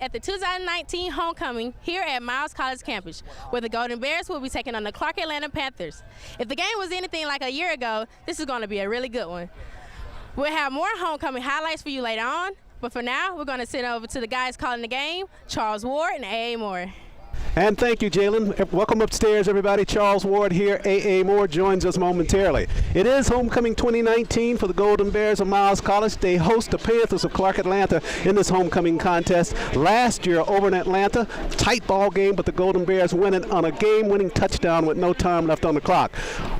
at the 2019 homecoming here at Miles College campus, where the Golden Bears will be taking on the Clark Atlanta Panthers. If the game was anything like a year ago, this is going to be a really good one. We'll have more homecoming highlights for you later on, but for now, we're going to send over to the guys calling the game, Charles Ward and A.A. Moore. And thank you, Jalen. Welcome upstairs, everybody. Charles Ward here. A.A. Moore joins us momentarily. It is homecoming 2019 for the Golden Bears of Miles College. They host the Panthers of Clark Atlanta in this homecoming contest. Last year over in Atlanta, tight ball game, but the Golden Bears winning on a game-winning touchdown with no time left on the clock.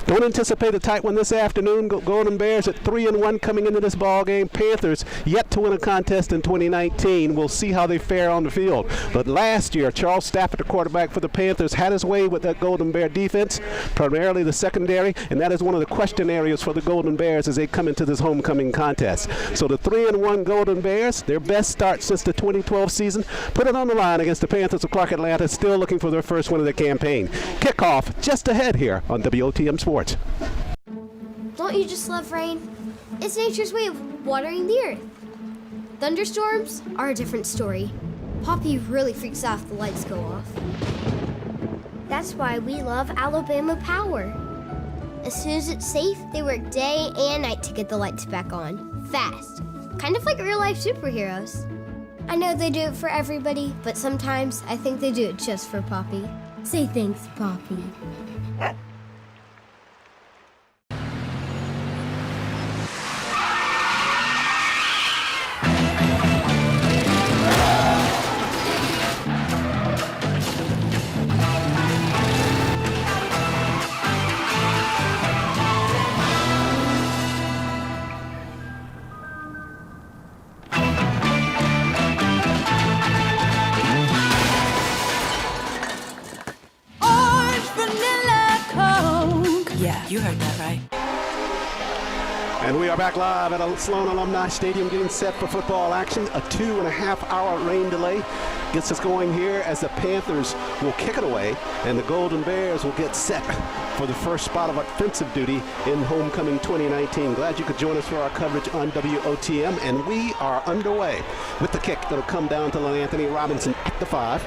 Don't anticipate a tight one this afternoon. Golden Bears at 3-1 coming into this ball game. Panthers yet to win a contest in 2019. We'll see how they fare on the field. But last year, Charles Stafford, the quarterback for the Panthers, had his way with that Golden Bear defense, primarily the secondary, and that is one of the question areas for the Golden Bears as they come into this homecoming contest. So the 3-1 Golden Bears, their best start since the 2012 season, put it on the line against the Panthers of Clark Atlanta, still looking for their first win of the campaign. Kickoff just ahead here on WOTM Sports. Don't you just love rain? It's nature's way of watering the earth. Thunderstorms are a different story. Poppy really freaks out if the lights go off. That's why we love Alabama Power. As soon as it's safe, they work day and night to get the lights back on. Fast. Kind of like real-life superheroes. I know they do it for everybody, but sometimes I think they do it just for Poppy. Say thanks, Poppy. You heard that right. And we are back live at Sloan Alumni Stadium getting set for football action. A 2.5-hour rain delay gets us going here as the Panthers will kick it away and the Golden Bears will get set for the first spot of offensive duty in homecoming 2019. Glad you could join us for our coverage on WOTM, and we are underway with the kick that'll come down to Anthony Robinson at the 5.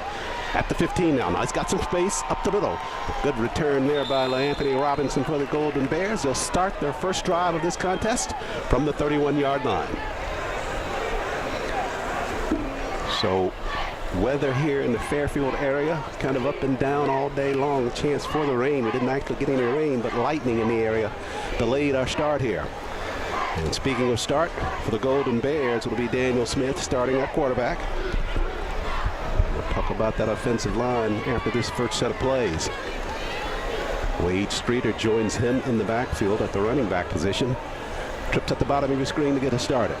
At the 15 now. He's got some space up the middle. Good return there by Anthony Robinson for the Golden Bears. They'll start their first drive of this contest from the 31-yard line. So weather here in the Fairfield area, kind of up and down all day long. A chance for the rain. We didn't actually get any rain, but lightning in the area delayed our start here. And speaking of start, for the Golden Bears, it'll be Daniel Smith starting at quarterback. Talk about that offensive line after this first set of plays. Wade Streeter joins him in the backfield at the running back position. Trips at the bottom of your screen to get us started.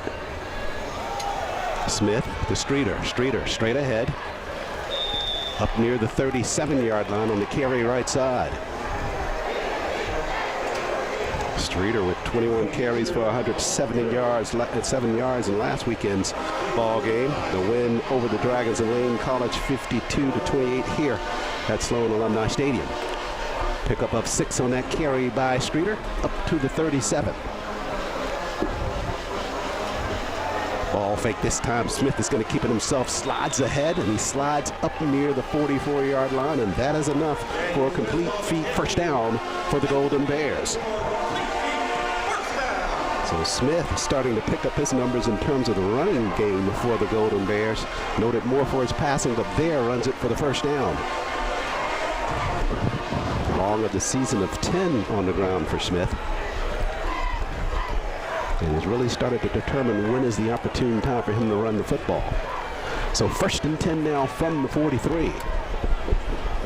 Smith to Streeter. Streeter straight ahead. Up near the 37-yard line on the carry right side. Streeter with 21 carries for 170 yards, 7 yards in last weekend's ball game. The win over the Dragons of Lane College 52-28 here at Sloan Alumni Stadium. Pickup of 6 on that carry by Streeter up to the 37. Ball fake this time. Smith is going to keep it himself, slides ahead, and he slides up near the 44-yard line, and that is enough for a complete first down for the Golden Bears. So Smith starting to pick up his numbers in terms of the running game for the Golden Bears. Noted more for his passing, but there runs it for the first down. Long of the season of 10 on the ground for Smith. And he's really started to determine when is the opportune time for him to run the football. So 1st and 10 now from the 43.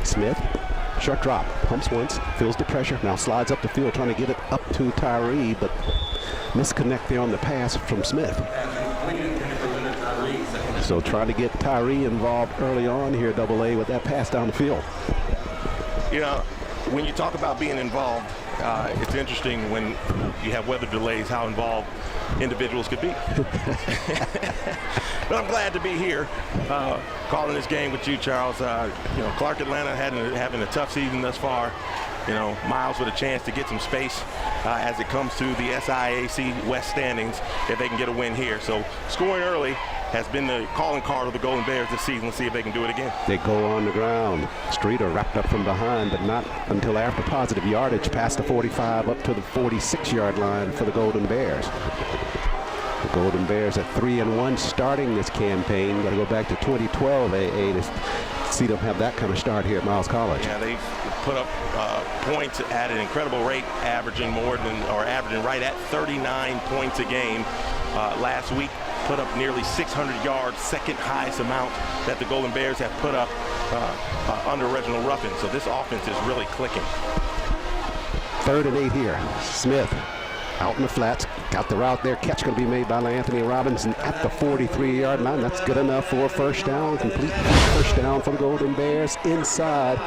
Smith, short drop, pumps once, feels the pressure, now slides up the field trying to get it up to Tyree, but misconnect there on the pass from Smith. So trying to get Tyree involved early on here, AA, with that pass down the field. You know, when you talk about being involved, it's interesting when you have weather delays how involved individuals could be. But I'm glad to be here calling this game with you, Charles. You know, Clark Atlanta having a tough season thus far. You know, Miles with a chance to get some space as it comes to the SIAC West standings if they can get a win here. So scoring early has been the calling card of the Golden Bears this season. Let's see if they can do it again. They go on the ground. Streeter wrapped up from behind, but not until after positive yardage past the 45 up to the 46-yard line for the Golden Bears. The Golden Bears at 3-1 starting this campaign. Got to go back to 2012 AA to see them have that kind of start here at Miles College. Yeah, they've put up points at an incredible rate, averaging right at 39 points a game. Last week, put up nearly 600 yards, second highest amount that the Golden Bears have put up under Reginald Ruffin. So this offense is really clicking. 3rd and 8 here. Smith out in the flats, got the route there. Catch going to be made by Anthony Robinson at the 43-yard line. That's good enough for a first down. Complete first down for the Golden Bears inside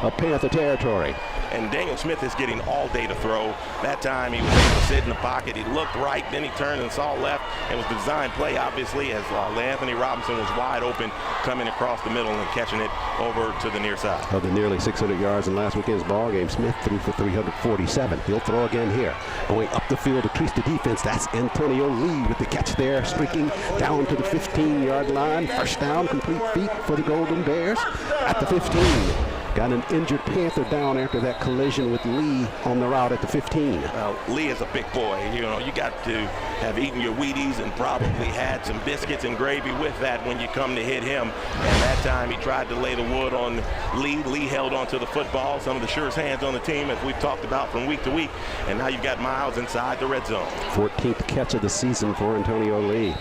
of Panther territory. And Daniel Smith is getting all day to throw. That time he was able to sit in the pocket. He looked right, then he turned and saw left. It was the design play, obviously, as Anthony Robinson was wide open, coming across the middle and catching it over to the near side. Of the nearly 600 yards in last weekend's ball game, Smith threw for 347. He'll throw again here. Going up the field to crease the defense. That's Antonio Lee with the catch there, streaking down to the 15-yard line. First down, complete feet for the Golden Bears at the 15. Got an injured Panther down after that collision with Lee on the route at the 15. Well, Lee is a big boy. You know, you got to have eaten your Wheaties and probably had some biscuits and gravy with that when you come to hit him. And that time he tried to lay the wood on Lee. Lee held onto the football, some of the surest hands on the team, as we've talked about from week to week. And now you've got Miles inside the red zone. 14th catch of the season for Antonio Lee.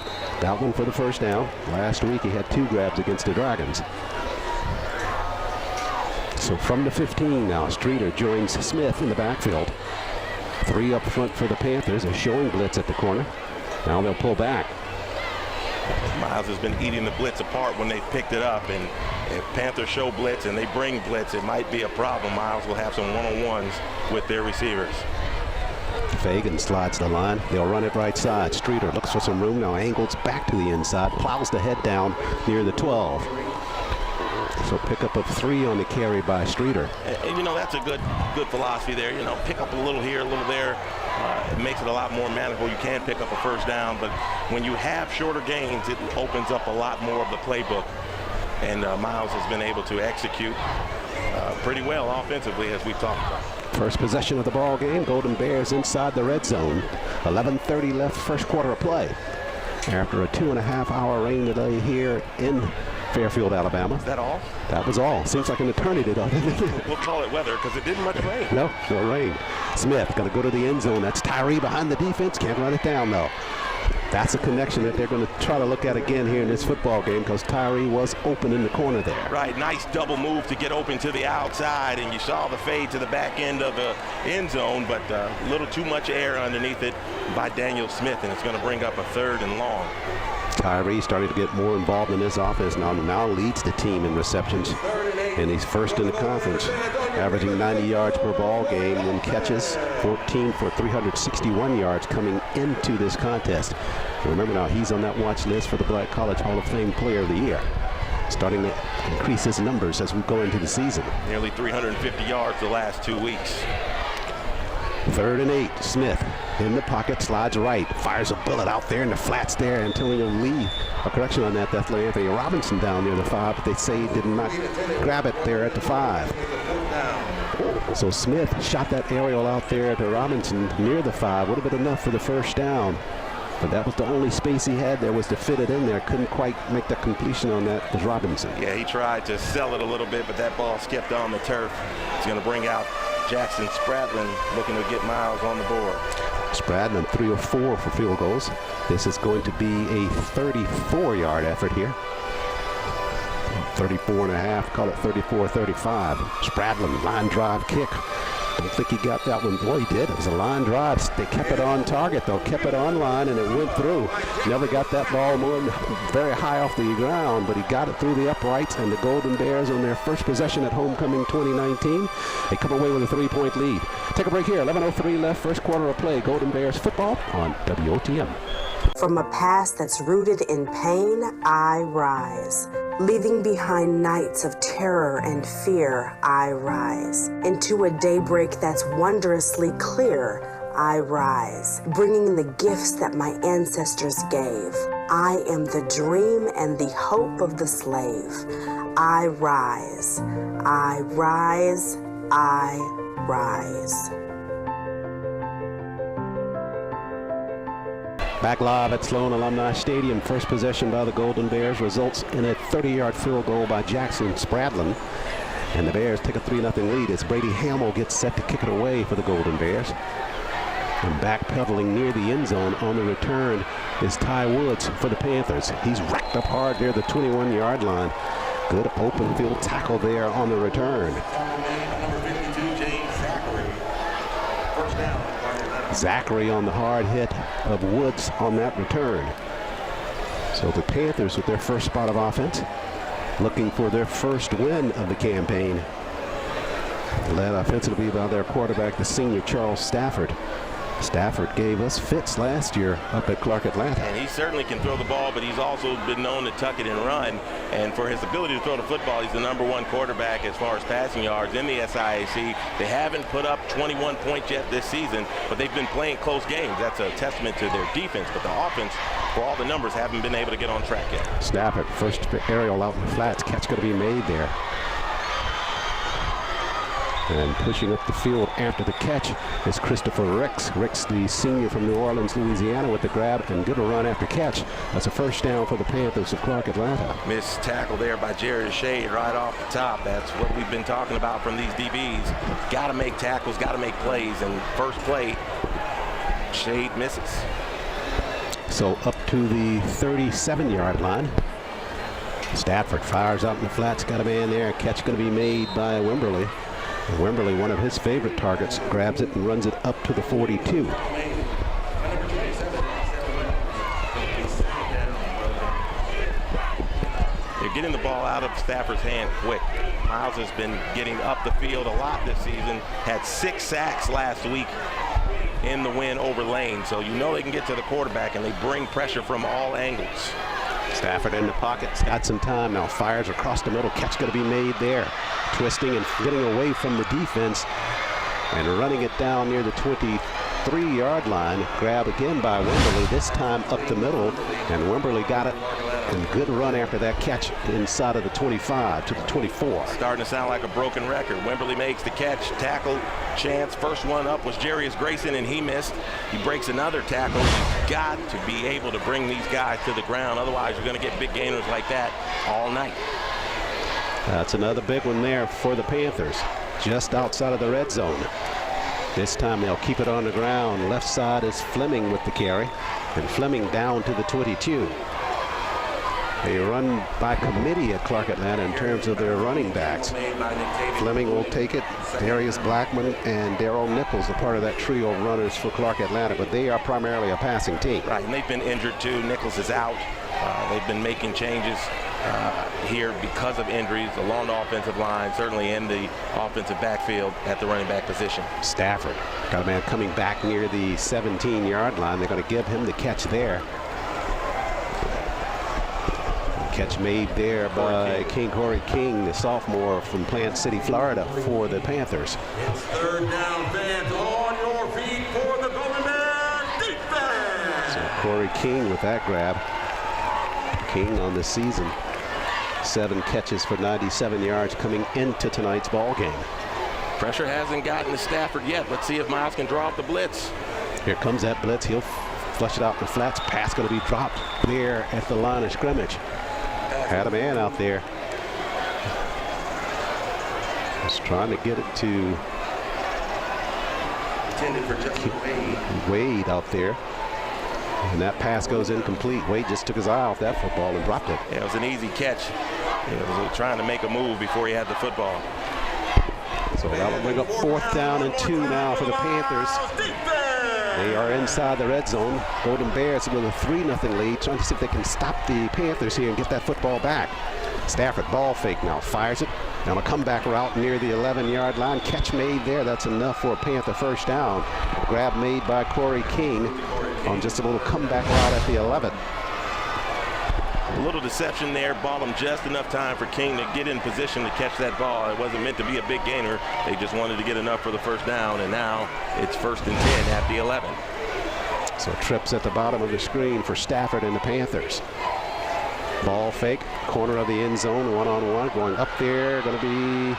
That one for the first down. Last week he had 2 grabs against the Dragons. So from the 15 now, Streeter joins Smith in the backfield. 3 up front for the Panthers. A showing blitz at the corner. Now they'll pull back. Miles has been eating the blitz apart when they picked it up, and if Panthers show blitz and they bring blitz, it might be a problem. Miles will have some one-on-ones with their receivers. Fagan slides the line. They'll run it right side. Streeter looks for some room now, angles back to the inside, plows the head down near the 12. So pickup of 3 on the carry by Streeter. And you know, that's a good philosophy there. You know, pick up a little here, a little there. It makes it a lot more manageable. You can pick up a first down, but when you have shorter gains, it opens up a lot more of the playbook. And Miles has been able to execute pretty well offensively, as we've talked about. First possession of the ball game. Golden Bears inside the red zone. 11:30 left, first quarter of play. After a 2.5-hour rain delay here in Fairfield, Alabama. Is that all? That was all. Seems like an eternity, though. We'll call it weather because it didn't much rain. No rain. Smith going to go to the end zone. That's Tyree behind the defense. Can't run it down, though. That's a connection that they're going to try to look at again here in this football game because Tyree was open in the corner there. Right, nice double move to get open to the outside, and you saw the fade to the back end of the end zone, but a little too much air underneath it by Daniel Smith, and it's going to bring up a 3rd and long. Tyree started to get more involved in this offense now leads the team in receptions, and he's first in the conference, averaging 90 yards per ball game and catches 14 for 361 yards coming into this contest. Remember now, he's on that watch list for the Black College Hall of Fame Player of the Year, starting to increase his numbers as we go into the season. Nearly 350 yards the last 2 weeks. 3rd and 8. Smith in the pocket, slides right, fires a bullet out there in the flats there. Antonio Lee, a correction on that, that's Anthony Robinson down near the 5, but they say he did not grab it there at the 5. So Smith shot that aerial out there to Robinson near the 5. Would have been enough for the first down. But that was the only space he had there was to fit it in there. Couldn't quite make the completion on that was Robinson. Yeah, he tried to sell it a little bit, but that ball skipped on the turf. It's going to bring out Jackson Spradlin looking to get Miles on the board. Spradlin 3 of 4 for field goals. This is going to be a 34-yard effort here. 34.5, call it 34-35. Spradlin, line drive kick. Don't think he got that one. Boy, he did. It was a line drive. They kept it on target, though. Kept it on line, and it went through. Never got that ball more very high off the ground, but he got it through the uprights, and the Golden Bears on their first possession at Homecoming 2019. They come away with a 3-point lead. Take a break here. 11:03 left, first quarter of play. Golden Bears football on WOTM. From a past that's rooted in pain, I rise. Leaving behind nights of terror and fear, I rise. Into a daybreak that's wondrously clear, I rise, bringing the gifts that my ancestors gave. I am the dream and the hope of the slave. I rise, I rise, I rise. Back live at Sloan Alumni Stadium, first possession by the Golden Bears results in a 30-yard field goal by Jackson Spradlin. And the Bears take a 3-0 lead as Brady Hamill gets set to kick it away for the Golden Bears. And backpedaling near the end zone on the return is Ty Woods for the Panthers. He's racked up hard near the 21-yard line. Good open field tackle there on the return. Zachary on the hard hit of Woods on that return. So the Panthers with their first spot of offense, looking for their first win of the campaign. Led offensively by their quarterback, the senior Charles Stafford. Stafford gave us fits last year up at Clark Atlanta. And he certainly can throw the ball, but he's also been known to tuck it and run. And for his ability to throw the football, he's the #1 quarterback as far as passing yards in the SIAC. They haven't put up 21 points yet this season, but they've been playing close games. That's a testament to their defense, but the offense, for all the numbers, haven't been able to get on track yet. Stafford, first aerial out in the flats. Catch going to be made there. And pushing up the field after the catch is Christopher Ricks. Ricks, the senior from New Orleans, Louisiana, with the grab and good a run after catch. That's a first down for the Panthers of Clark Atlanta. Missed tackle there by Jerry Shade right off the top. That's what we've been talking about from these DBs. Got to make tackles, got to make plays. And first play, Shade misses. So up to the 37-yard line. Stafford fires out in the flats, got a man there. Catch going to be made by Wimberly. Wimberly, one of his favorite targets, grabs it and runs it up to the 42. They're getting the ball out of Stafford's hand quick. Miles has been getting up the field a lot this season. Had 6 sacks last week in the win over Lane. So you know they can get to the quarterback, and they bring pressure from all angles. Stafford in the pocket, got some time now, fires across the middle, catch going to be made there. Twisting and getting away from the defense and running it down near the 23-yard line. Grab again by Wimberly, this time up the middle, and Wimberly got it. And good run after that catch inside of the 25 to the 24. Starting to sound like a broken record. Wimberly makes the catch, tackle, chance. First one up was Jarius Grayson, and he missed. He breaks another tackle. You've got to be able to bring these guys to the ground. Otherwise, you're going to get big gainers like that all night. That's another big one there for the Panthers, just outside of the red zone. This time they'll keep it on the ground. Left side is Fleming with the carry, and Fleming down to the 22. They run by committee at Clark Atlanta in terms of their running backs. Fleming will take it. Darius Blackman and Darrell Nichols are part of that trio of runners for Clark Atlanta, but they are primarily a passing team. Right, and they've been injured too. Nichols is out. They've been making changes here because of injuries along the offensive line, certainly in the offensive backfield at the running back position. Stafford got a man coming back near the 17-yard line. They're going to give him the catch there. Catch made there by Corey King, the sophomore from Plant City, Florida, for the Panthers. It's third down, fans, on your feet for the Golden Bears defense. So Corey King with that grab. King on the season, 7 catches for 97 yards coming into tonight's ball game. Pressure hasn't gotten to Stafford yet. Let's see if Miles can draw up the blitz. Here comes that blitz. He'll flush it out in the flats. Pass going to be dropped there at the line of scrimmage. Had a man out there. Just trying to get it to Wade out there. And that pass goes incomplete. Wade just took his eye off that football and dropped it. Yeah, it was an easy catch. He was trying to make a move before he had the football. So that will bring up 4th down and 2 now for the Panthers. They are inside the red zone. Golden Bears with a 3-0 lead, trying to see if they can stop the Panthers here and get that football back. Stafford ball fake now, fires it. On a comeback route near the 11-yard line. Catch made there. That's enough for a Panther first down. Grab made by Corey King on just a little comeback route at the 11. A little deception there, ball him just enough time for King to get in position to catch that ball. It wasn't meant to be a big gainer. They just wanted to get enough for the first down, and now it's 1st and 10 at the 11. So trips at the bottom of the screen for Stafford and the Panthers. Ball fake, corner of the end zone, one-on-one, going up there, going to be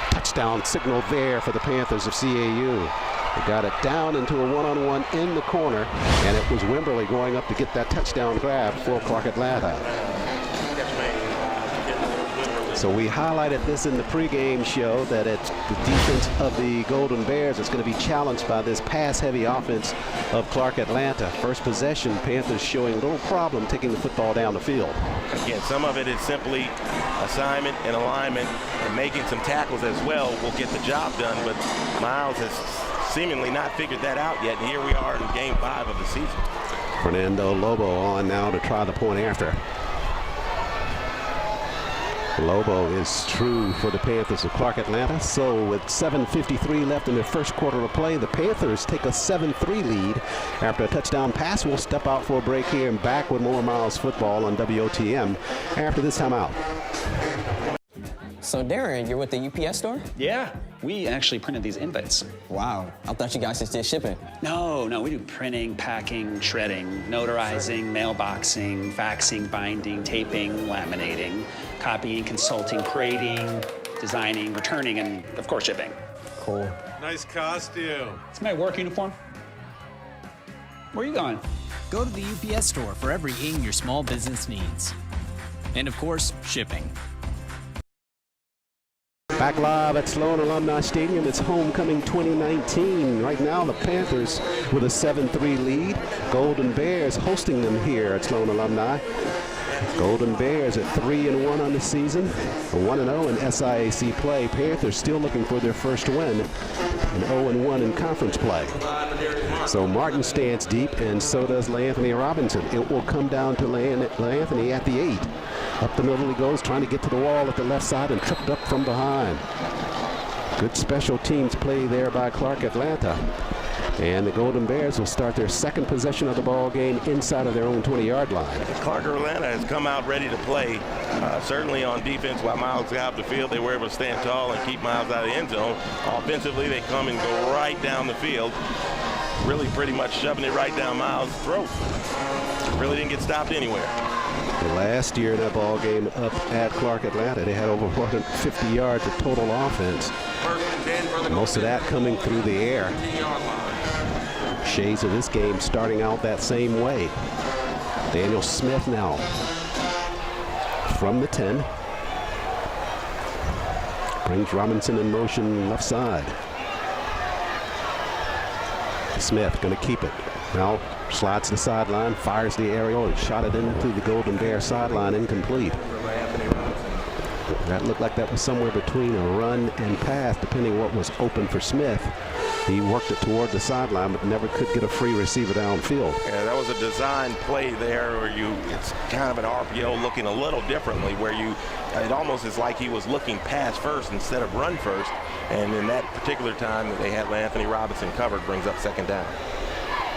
touchdown signal there for the Panthers of CAU. They got it down into a one-on-one in the corner, and it was Wimberly going up to get that touchdown grab for Clark Atlanta. So we highlighted this in the pregame show that it's the defense of the Golden Bears that's going to be challenged by this pass-heavy offense of Clark Atlanta. First possession, Panthers showing little problem taking the football down the field. Again, some of it is simply assignment and alignment, and making some tackles as well will get the job done, but Miles has seemingly not figured that out yet, and here we are in game 5 of the season. Fernando Lobo on now to try the point after. Lobo is true for the Panthers of Clark Atlanta. So with 7:53 left in the first quarter of play, the Panthers take a 7-3 lead after a touchdown pass. We'll step out for a break here and back with more Miles football on WOTM after this timeout. So Darren, you're with the UPS store? Yeah, we actually printed these invites. Wow, I thought you guys just did shipping. No, we do printing, packing, shredding, notarizing, mailboxing, faxing, binding, taping, laminating, copying, consulting, crating, designing, returning, and of course shipping. Cool. Nice costume. It's my work uniform. Where are you going? Go to the UPS store for everything your small business needs. And of course, shipping. Back live at Sloan Alumni Stadium. It's homecoming 2019. Right now, the Panthers with a 7-3 lead. Golden Bears hosting them here at Sloan Alumni. Golden Bears at 3-1 on the season, 1-0 in SIAC play. Panthers still looking for their first win, and 0-1 in conference play. So Martin stands deep, and so does LaAnthony Robinson. It will come down to LaAnthony at the 8. Up the middle he goes, trying to get to the wall at the left side and tripped up from behind. Good special teams play there by Clark Atlanta. And the Golden Bears will start their second possession of the ball game inside of their own 20-yard line. Clark Atlanta has come out ready to play. Certainly on defense, while Miles got off the field, they were able to stand tall and keep Miles out of the end zone. Offensively, they come and go right down the field, really pretty much shoving it right down Miles' throat. Really didn't get stopped anywhere. Last year in that ball game up at Clark Atlanta, they had over 150 yards of total offense. Most of that coming through the air. Shades of this game starting out that same way. Daniel Smith now from the 10. Brings Robinson in motion left side. Smith going to keep it. Now slides to the sideline, fires the aerial, and shot it into the Golden Bear sideline, incomplete. That looked like that was somewhere between a run and pass, depending what was open for Smith. He worked it toward the sideline, but never could get a free receiver downfield. Yeah, that was a design play there where it's kind of an RPO looking a little differently, where it almost is like he was looking pass first instead of run first. And in that particular time that they had LaAnthony Robinson covered, brings up second down.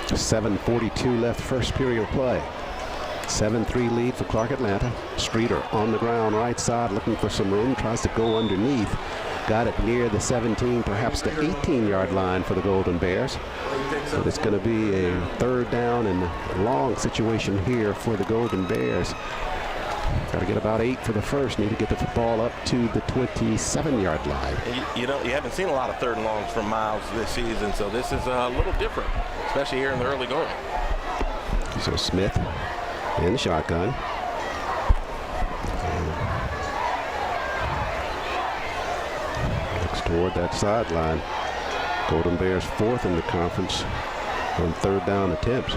7:42 left first period of play. 7-3 lead for Clark Atlanta. Streeter on the ground right side looking for some room, tries to go underneath. Got it near the 17, perhaps the 18-yard line for the Golden Bears. But it's going to be a third down and long situation here for the Golden Bears. Got to get about 8 for the first. Need to get the football up to the 27-yard line. You haven't seen a lot of third and longs from Miles this season, so this is a little different, especially here in the early going. So Smith in the shotgun. Looks toward that sideline. Golden Bears 4th in the conference on third down attempts.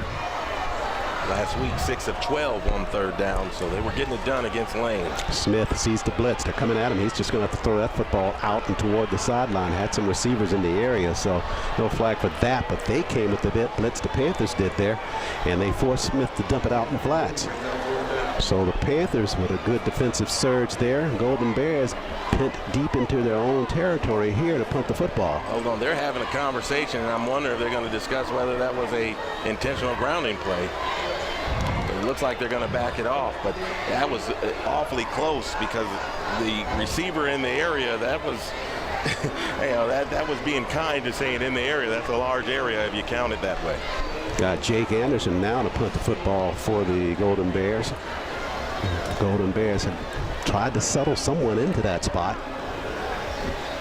Last week, 6 of 12 on third down, so they were getting it done against Lane. Smith sees the blitz. They're coming at him. He's just going to have to throw that football out and toward the sideline. Had some receivers in the area, so no flag for that. But they came with the blitz the Panthers did there, and they forced Smith to dump it out in the flats. So the Panthers with a good defensive surge there. Golden Bears pent deep into their own territory here to punt the football. Hold on, they're having a conversation, and I'm wondering if they're going to discuss whether that was a intentional grounding play. looks like they're going to back it off, but that was awfully close because the receiver in the area, that was, that was being kind to saying in the area. That's a large area if you count it that way. Got Jake Anderson now to punt the football for the Golden Bears. The Golden Bears have tried to settle someone into that spot.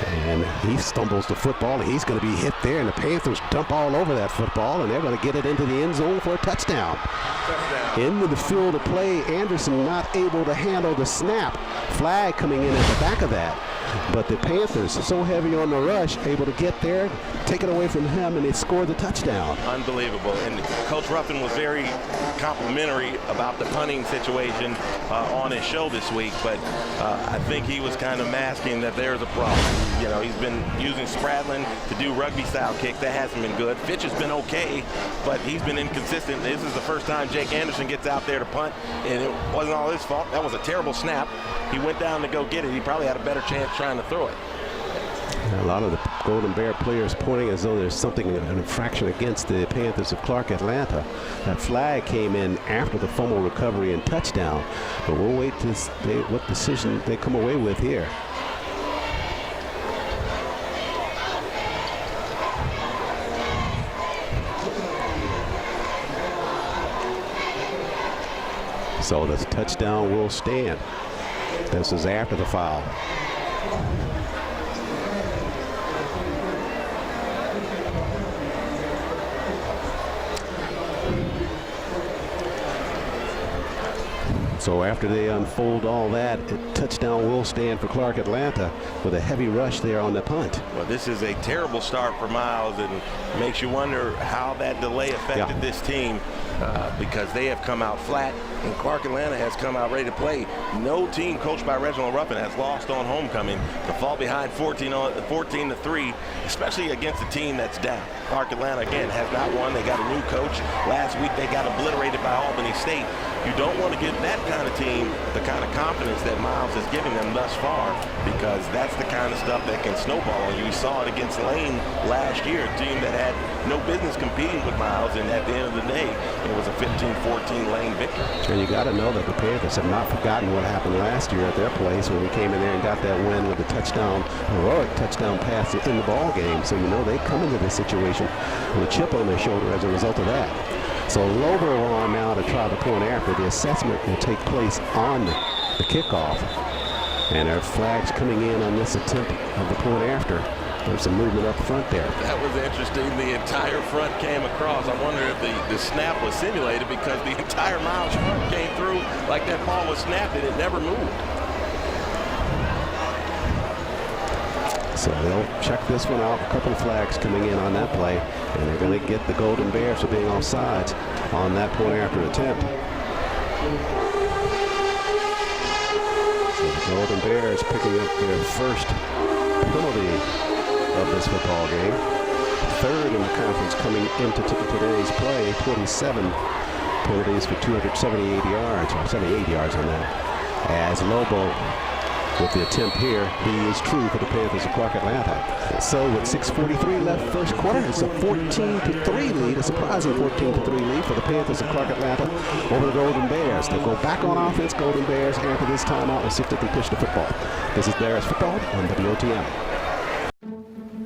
And he stumbles the football, and he's going to be hit there, and the Panthers dump all over that football, and they're going to get it into the end zone for a touchdown. Into the field of play, Anderson not able to handle the snap. Flag coming in at the back of that. But the Panthers, so heavy on the rush, able to get there, take it away from him, and they score the touchdown. Unbelievable. And Coach Ruffin was very complimentary about the punting situation on his show this week, but I think he was kind of masking that there's a problem. You know, he's been using Spradlin to do rugby-style kicks. That hasn't been good. Fitch has been okay, but he's been inconsistent. This is the first time Jake Anderson gets out there to punt, and it wasn't all his fault. That was a terrible snap. He went down to go get it. He probably had a better chance trying to throw it. A lot of the Golden Bear players pointing as though there's something, an infraction against the Panthers of Clark Atlanta. That flag came in after the fumble recovery and touchdown. But we'll wait to see what decision they come away with here. So the touchdown will stand. This is after the foul. So after they unfold all that, touchdown will stand for Clark Atlanta with a heavy rush there on the punt. Well, this is a terrible start for Miles, and makes you wonder how that delay affected this team because they have come out flat, and Clark Atlanta has come out ready to play. No team coached by Reginald Ruffin has lost on homecoming. To fall behind 14-3, especially against a team that's down. Clark Atlanta, again, has not won. They got a new coach. Last week they got obliterated by Albany State. You don't want to give that kind of team the kind of confidence that Miles has given them thus far, because that's the kind of stuff that can snowball. And you saw it against Lane last year, a team that had no business competing with Miles, and at the end of the day, it was a 15-14 Lane victory. And you got to know that the Panthers have not forgotten what happened last year at their place when we came in there and got that win with a touchdown, heroic touchdown pass in the ball game. So you know they come into this situation with a chip on their shoulder as a result of that. So Lobo on now to try the point after. The assessment will take place on the kickoff. And there are flags coming in on this attempt of the point after. There's some movement up front there. That was interesting. The entire front came across. I wonder if the snap was simulated, because the entire Miles front came through like that ball was snapped and it never moved. So they'll check this one out. A couple of flags coming in on that play, and they're going to get the Golden Bears for being offsides on that point after attempt. So the Golden Bears picking up their first penalty of this football game. Third in the conference coming into today's play. 27 penalties for 278 yards, or 78 yards on that. As Lobo, with the attempt here, he is true for the Panthers of Clark Atlanta. So with 6:43 left first quarter, it's a 14-3 lead, a surprising 14-3 lead for the Panthers of Clark Atlanta over the Golden Bears. They'll go back on offense, Golden Bears, after this timeout. We'll see if they can push the football. This is Bears football on WOTM.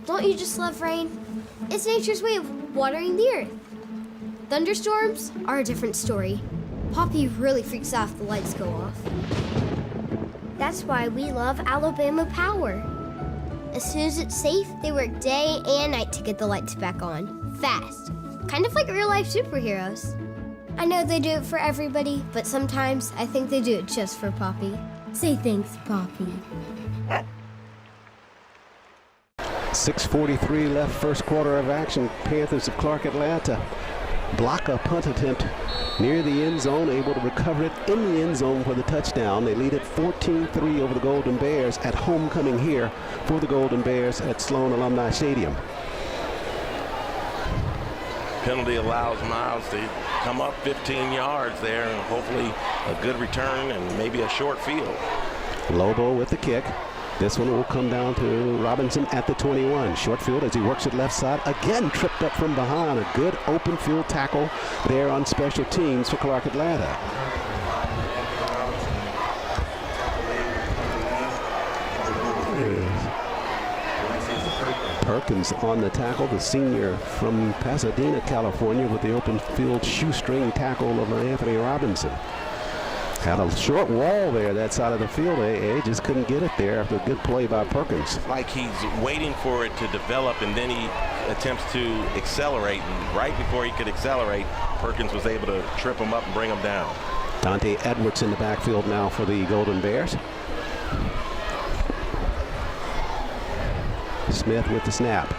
Don't you just love rain? It's nature's way of watering the earth. Thunderstorms are a different story. Poppy really freaks out if the lights go off. That's why we love Alabama Power. As soon as it's safe, they work day and night to get the lights back on. Fast. Kind of like real-life superheroes. I know they do it for everybody, but sometimes I think they do it just for Poppy. Say thanks, Poppy. 6:43 left first quarter of action. Panthers of Clark Atlanta block a punt attempt near the end zone, able to recover it in the end zone for the touchdown. They lead at 14-3 over the Golden Bears at homecoming here for the Golden Bears at Sloan Alumni Stadium. Penalty allows Miles to come up 15 yards there, and hopefully a good return and maybe a short field. Lobo with the kick. This one will come down to Robinson at the 21. Short field as he works it left side. Again, tripped up from behind. A good open field tackle there on special teams for Clark Atlanta. Perkins on the tackle, the senior from Pasadena, California, with the open field shoestring tackle of Anthony Robinson. Had a short wall there that side of the field. Just couldn't get it there after a good play by Perkins. Like he's waiting for it to develop, and then he attempts to accelerate. And right before he could accelerate, Perkins was able to trip him up and bring him down. Dante Edwards in the backfield now for the Golden Bears. Smith with the snap.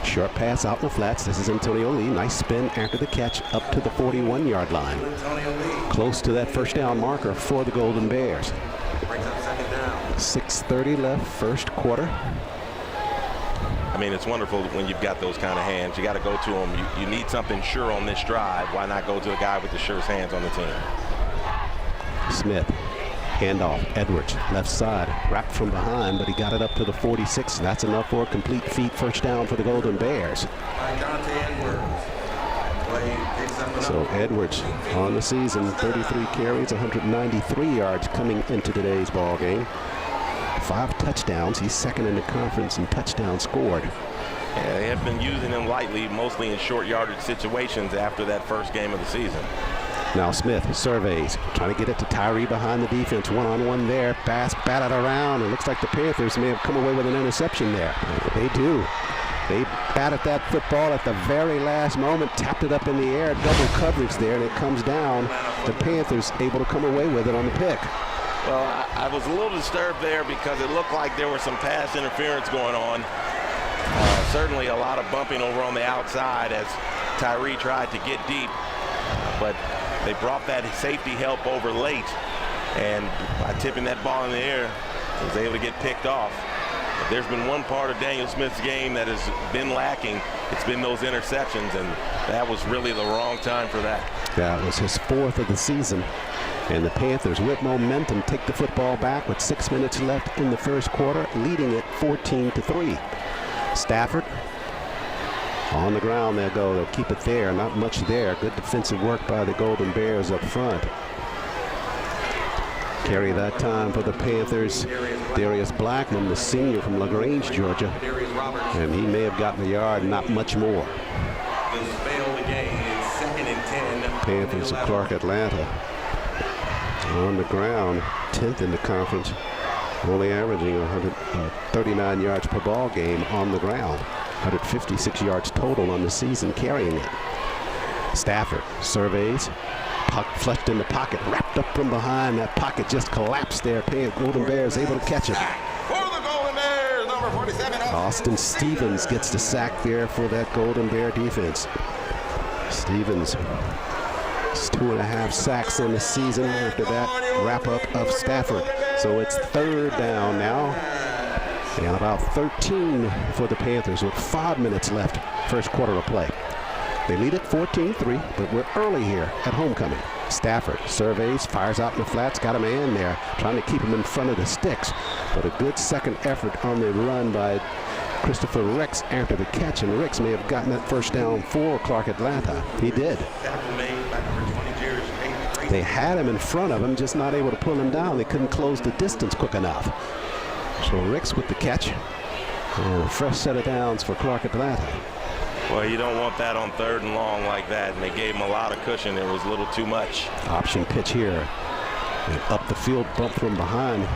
Short pass out in the flats. This is Antonio Lee. Nice spin after the catch up to the 41-yard line. Close to that first down marker for the Golden Bears. 6:30 left, first quarter. I mean, it's wonderful when you've got those kind of hands. You got to go to them. You need something sure on this drive. Why not go to the guy with the surest hands on the team? Smith. Handoff, Edwards, left side, wrapped from behind, but he got it up to the 46. That's enough for a complete feet first down for the Golden Bears. So Edwards on the season, 33 carries, 193 yards coming into today's ball game. 5 touchdowns. He's second in the conference in touchdowns scored. Yeah, they have been using him lightly, mostly in short yardage situations after that first game of the season. Now Smith surveys, trying to get it to Tyree behind the defense. One-on-one there. Pass batted around. It looks like the Panthers may have come away with an interception there. They do. They batted that football at the very last moment, tapped it up in the air, double coverage there, and it comes down. The Panthers able to come away with it on the pick. Well, I was a little disturbed there because it looked like there was some pass interference going on. Certainly a lot of bumping over on the outside as Tyree tried to get deep, but they brought that safety help over late, and by tipping that ball in the air, was able to get picked off. If there's been one part of Daniel Smith's game that has been lacking, it's been those interceptions, and that was really the wrong time for that. That was his 4th of the season, and the Panthers, with momentum, take the football back with 6 minutes left in the first quarter, leading it 14-3. Stafford on the ground. They'll keep it there. Not much there. Good defensive work by the Golden Bears up front. Carry that time for the Panthers. Darius Blackman, the senior from LaGrange, Georgia. And he may have gotten a yard, not much more. Panthers of Clark Atlanta on the ground, 10th in the conference, only averaging 139 yards per ball game on the ground. 156 yards total on the season carrying it. Stafford surveys. Puck flushed in the pocket, wrapped up from behind. That pocket just collapsed there. Golden Bears able to catch it. Austin Stevens gets the sack there for that Golden Bear defense. Stevens, 2.5 sacks in the season after that wrap-up of Stafford. So it's 3rd down now. And about 13 for the Panthers with 5 minutes left, first quarter of play. They lead at 14-3, but we're early here at homecoming. Stafford surveys, fires out in the flats, got a man there, trying to keep him in front of the sticks. But a good second effort on the run by Christopher Ricks after the catch, and Ricks may have gotten that first down for Clark Atlanta. He did. They had him in front of him, just not able to pull him down. They couldn't close the distance quick enough. So Ricks with the catch, and a fresh set of downs for Clark Atlanta. Well, you don't want that on 3rd and long like that, and they gave him a lot of cushion. It was a little too much. Option pitch here. And up the field, bump from behind.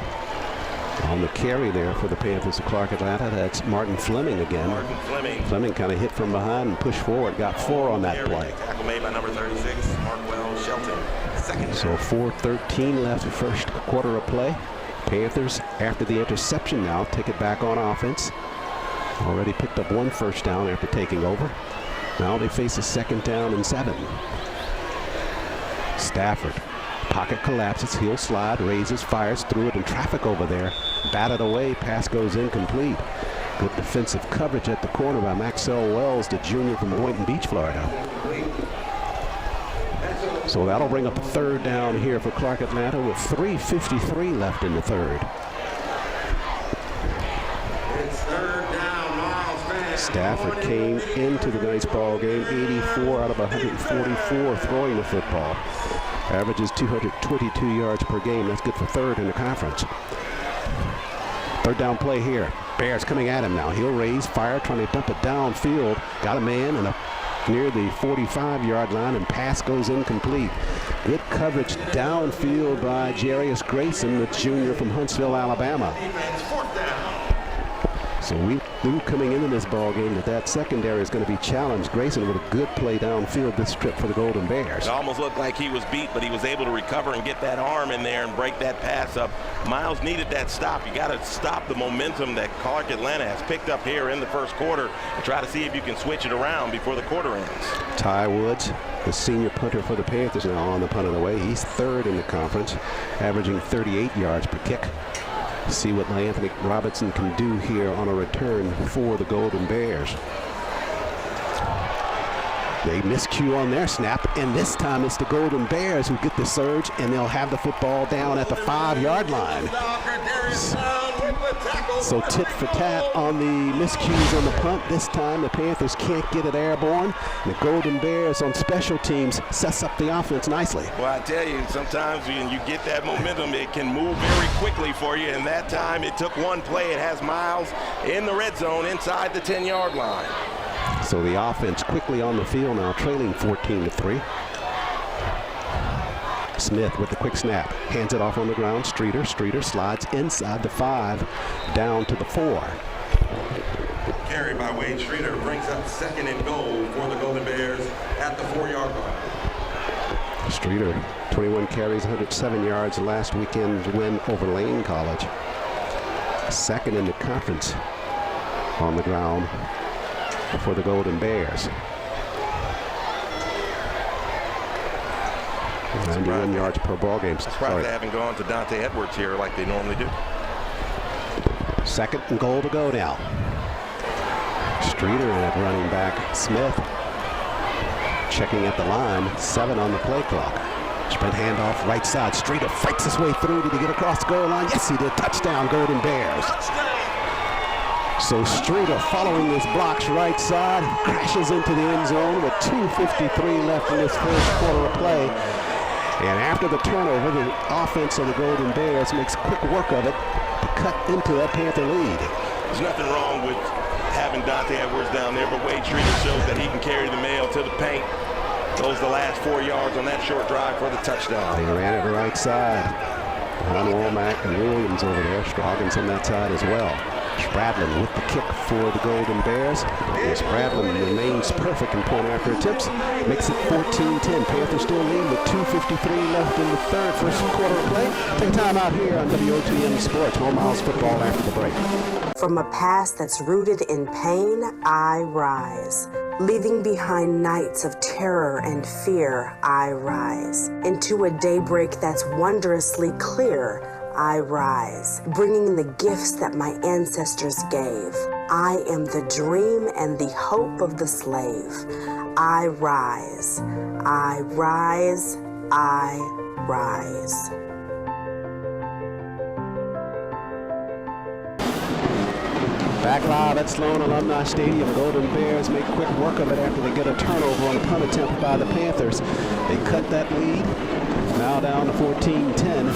On the carry there for the Panthers of Clark Atlanta, that's Martin Fleming again. Martin Fleming. Fleming kind of hit from behind and pushed forward, got 4 on that play. Tackle made by number 36, Markwell Shelton. Second. So 4:13 left the first quarter of play. Panthers, after the interception now, take it back on offense. Already picked up 1 first down after taking over. Now they face a 2nd down and 7. Stafford, pocket collapses, heel slide, raises, fires through it, and traffic over there. Batted away, pass goes incomplete. Good defensive coverage at the corner by Maxwell Wells, the junior from Boynton Beach, Florida. So that'll bring up a 3rd down here for Clark Atlanta with 3:53 left in the 3rd. Stafford came into the night's ball game 84 out of 144 throwing the football. Averages 222 yards per game. That's good for third in the conference. Third down play here. Bears coming at him now. He'll raise, fire, trying to dump it downfield. Got a man and near the 45-yard line, and pass goes incomplete. Good coverage downfield by Jarius Grayson, the junior from Huntsville, Alabama. So we knew coming into this ball game that secondary is going to be challenged. Grayson with a good play downfield this trip for the Golden Bears. It almost looked like he was beat, but he was able to recover and get that arm in there and break that pass up. Miles needed that stop. You got to stop the momentum that Clark Atlanta has picked up here in the first quarter and try to see if you can switch it around before the quarter ends. Ty Woods, the senior punter for the Panthers, now on the punt of the way. He's third in the conference, averaging 38 yards per kick. See what Anthony Robinson can do here on a return for the Golden Bears. They miscue on their snap, and this time it's the Golden Bears who get the surge, and they'll have the football down at the 5-yard line. So tit for tat on the miscues on the punt. This time the Panthers can't get it airborne. The Golden Bears on special teams sets up the offense nicely. Well, I tell you, sometimes when you get that momentum, it can move very quickly for you. And that time it took one play. It has Miles in the red zone inside the 10-yard line. So the offense quickly on the field now, trailing 14-3. Smith with the quick snap, hands it off on the ground. Streeter slides inside the 5, down to the 4. Carry by Wade Streeter brings up 2nd and goal for the Golden Bears at the 4-yard line. Streeter, 21 carries, 107 yards last weekend's win over Lane College. 2nd in the conference on the ground for the Golden Bears. 91 yards per ball game. Surprised they haven't gone to Dante Edwards here like they normally do. 2nd and goal to go now. Streeter at running back. Smith checking at the line. 7 on the play clock. Sprint handoff right side. Streeter fights his way through. Did he get across the goal line? Yes, he did. Touchdown, Golden Bears. So Streeter, following his blocks right side, crashes into the end zone with 2:53 left in this first quarter of play. And after the turnover, the offense of the Golden Bears makes quick work of it to cut into that Panther lead. There's nothing wrong with having Dante Edwards down there, but Wade Streeter shows that he can carry the mail to the paint. Goes the last 4 yards on that short drive for the touchdown. They ran it right side. Ron Womack and Williams over there. Stroggins on that side as well. Spradlin with the kick for the Golden Bears. And Spradlin remains perfect in point after attempts. Makes it 14-10. Panthers still lead with 2:53 left in the first quarter of play. Take time out here on WOTM Sports. More Miles football after the break. From a past that's rooted in pain, I rise. Leaving behind nights of terror and fear, I rise. Into a daybreak that's wondrously clear, I rise, bringing the gifts that my ancestors gave. I am the dream and the hope of the slave. I rise, I rise, I rise. Back live at Sloan Alumni Stadium. Golden Bears make quick work of it after they get a turnover on a punt attempt by the Panthers. They cut that lead, now down to 14-10.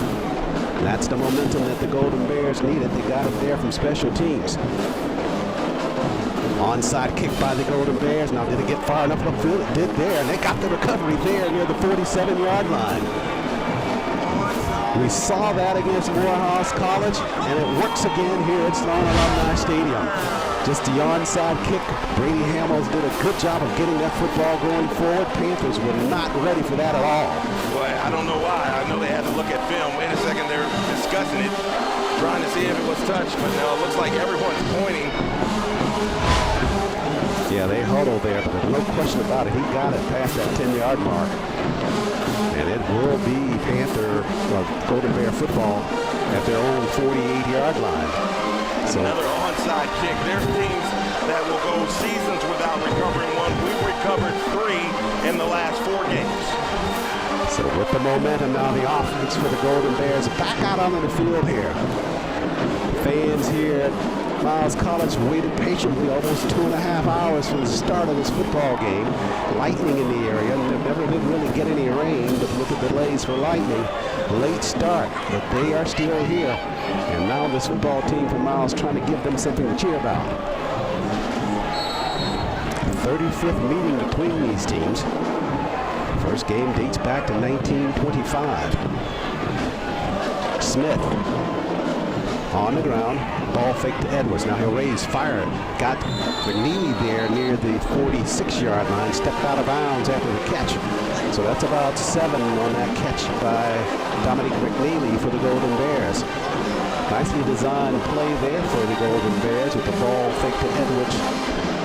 That's the momentum that the Golden Bears needed. They got it there from special teams. Onside kick by the Golden Bears. Now, did it get far enough upfield? It did there, and they got the recovery there near the 47-yard line. We saw that against Morehouse College, and it works again here at Sloan Alumni Stadium. Just the onside kick. Brady Hamels did a good job of getting that football going forward. Panthers were not ready for that at all. Boy, I don't know why. I know they had to look at film. Wait a second, they're discussing it, trying to see if it was touched, but now it looks like everyone's pointing. Yeah, they huddled there, but there's no question about it. He got it past that 10-yard mark. And it will be Golden Bear football at their own 48-yard line. So another onside kick. There's teams that will go seasons without recovering one. We've recovered 3 in the last 4 games. So with the momentum now, the offense for the Golden Bears back out onto the field here. Fans here Miles College waited patiently almost 2.5 hours for the start of this football game. Lightning in the area. Never did really get any rain, but with the delays for lightning, late start. But they are still here. And now this football team from Miles trying to give them something to cheer about. 35th meeting between these teams. First game dates back to 1925. Smith on the ground, ball fake to Edwards. Now he'll raise, fire. Got McNeely there near the 46-yard line, stepped out of bounds after the catch. So that's about 7 on that catch by Dominic McNeely for the Golden Bears. Nicely designed play there for the Golden Bears with the ball fake to Edwards.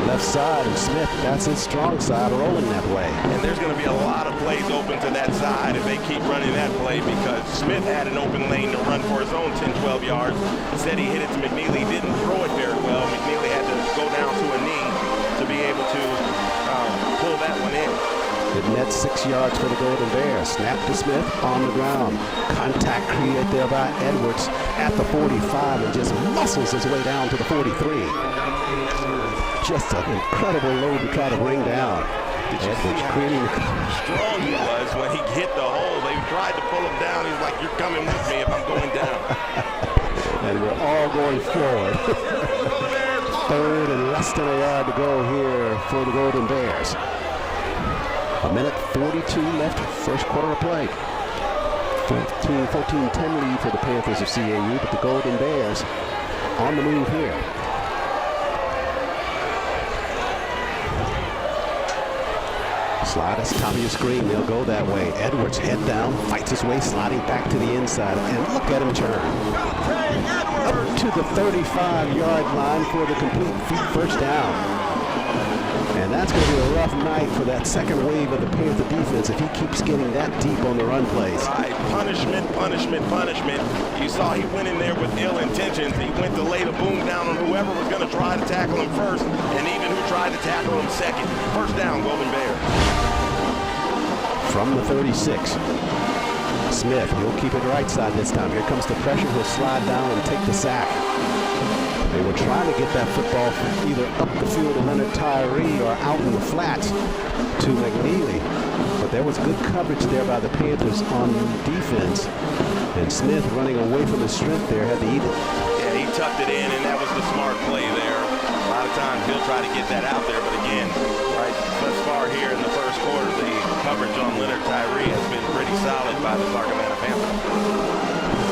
Left side, and Smith, that's his strong side, rolling that way. And there's going to be a lot of plays open to that side if they keep running that play, because Smith had an open lane to run for his own 10, 12 yards. Said he hit it to McNeely, didn't throw it very well. McNeely had to go down to a knee to be able to pull that one in. The net 6 yards for the Golden Bears. Snap to Smith on the ground. Contact created there by Edwards at the 45 and just muscles his way down to the 43. Just an incredible load to try to bring down. Edwards creating how strong he was when he hit the hole. They tried to pull him down. He's like, you're coming with me if I'm going down. And we're all going forward. Third and less than a yard to go here for the Golden Bears. A minute 42 left, first quarter of play. 14-10 lead for the Panthers of CAU, but the Golden Bears on the move here. Slide at the top of your screen. They'll go that way. Edwards head down, fights his way, sliding back to the inside. And look at him turn. Up to the 35-yard line for the complete first down. And that's going to be a rough night for that second wave of the Panther defense if he keeps getting that deep on the run plays. Right. Punishment, punishment, punishment. You saw he went in there with ill intentions. He went to lay the boom down on whoever was going to try to tackle him first, and even who tried to tackle him second. First down, Golden Bears. From the 36. Smith, he'll keep it right side this time. Here comes the pressure. He'll slide down and take the sack. They were trying to get that football either up the field to Leonard Tyree or out in the flats to McNeely. But there was good coverage there by the Panthers on defense. And Smith, running away from his strength there, had to eat it. Yeah, he tucked it in, and that was the smart play there. A lot of times he'll try to get that out there, but again, right thus far here in the first quarter, the coverage on Leonard Tyree has been pretty solid by the Clark Atlanta Panthers.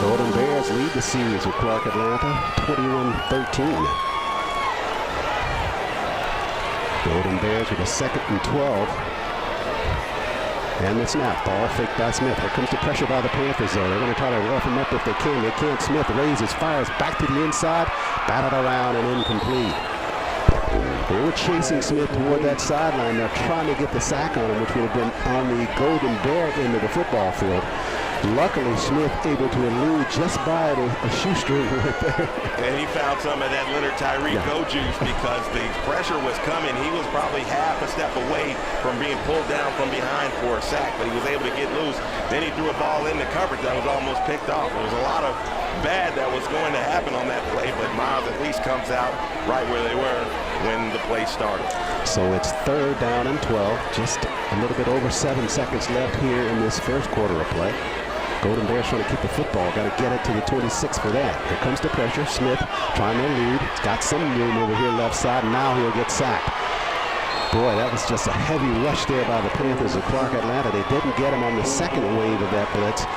Golden Bears lead the series with Clark Atlanta 21-13. Golden Bears with a 2nd and 12. And the snap, ball fake by Smith. Here comes the pressure by the Panthers, though. They're going to try to rough him up if they can. They can't. Smith raises, fires back to the inside, batted around and incomplete. They were chasing Smith toward that sideline. They're trying to get the sack on him, which would have been on the Golden Bear end of the football field. Luckily, Smith able to elude just by a shoestring right there. And he found some of that Leonard Tyree go juice because the pressure was coming. He was probably half a step away from being pulled down from behind for a sack, but he was able to get loose. Then he threw a ball into coverage that was almost picked off. There was a lot of bad that was going to happen on that play, but Miles at least comes out right where they were when the play started. So it's 3rd down and 12. Just a little bit over 7 seconds left here in this first quarter of play. Golden Bears trying to keep the football. Got to get it to the 26 for that. Here comes the pressure. Smith trying to elude. He's got some room over here left side. Now he'll get sacked. Boy, that was just a heavy rush there by the Panthers of Clark Atlanta. They didn't get him on the second wave of that blitz.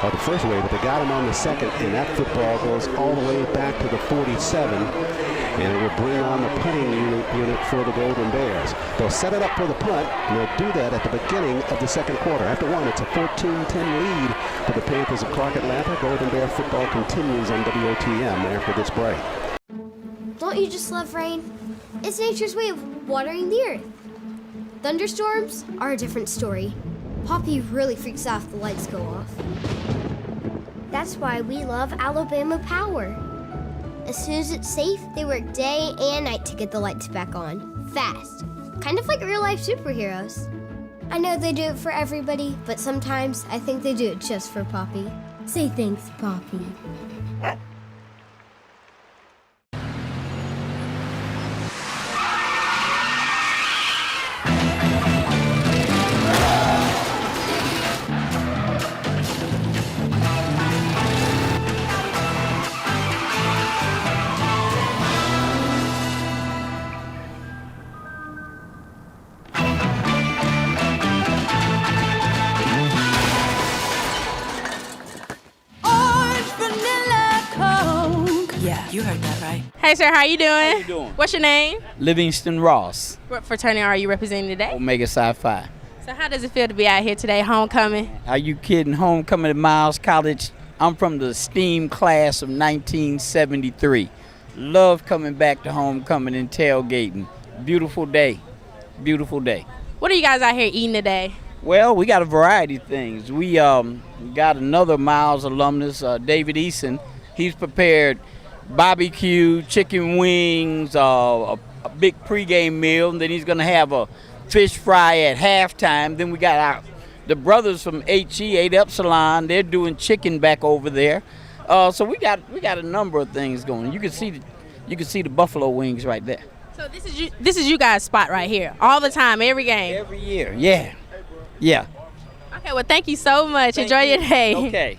Or the first wave, but they got him on the second, and that football goes all the way back to the 47, and it will bring on the punting unit for the Golden Bears. They'll set it up for the punt, and they'll do that at the beginning of the second quarter. After one, it's a 14-10 lead for the Panthers of Clark Atlanta. Golden Bear football continues on WOTM after this break. Don't you just love rain? It's nature's way of watering the earth. Thunderstorms are a different story. Poppy really freaks out if the lights go off. That's why we love Alabama Power. As soon as it's safe, they work day and night to get the lights back on. Fast. Kind of like real-life superheroes. I know they do it for everybody, but sometimes I think they do it just for Poppy. Say thanks, Poppy. You heard that right. Hey, sir, how you doing? How you doing? What's your name? Livingston Ross, What fraternity are you representing today? Omega Psi Phi. So how does it feel to be out here today, homecoming? Are you kidding? Homecoming at Miles College. I'm from the STEAM class of 1973. Love coming back to homecoming and tailgating. Beautiful day. Beautiful day. What are you guys out here eating today? Well, we got a variety of things. We got another Miles alumnus, David Eason. He's prepared barbecue, chicken wings, a big pregame meal, and then he's going to have a fish fry at halftime. Then we got the brothers from HE, 8 Epsilon. They're doing chicken back over there. So we got a number of things going. You can see the buffalo wings right there. So this is you guys' spot right here, all the time, every game. Every year, yeah. Okay, well, thank you so much. Enjoy your day. Okay.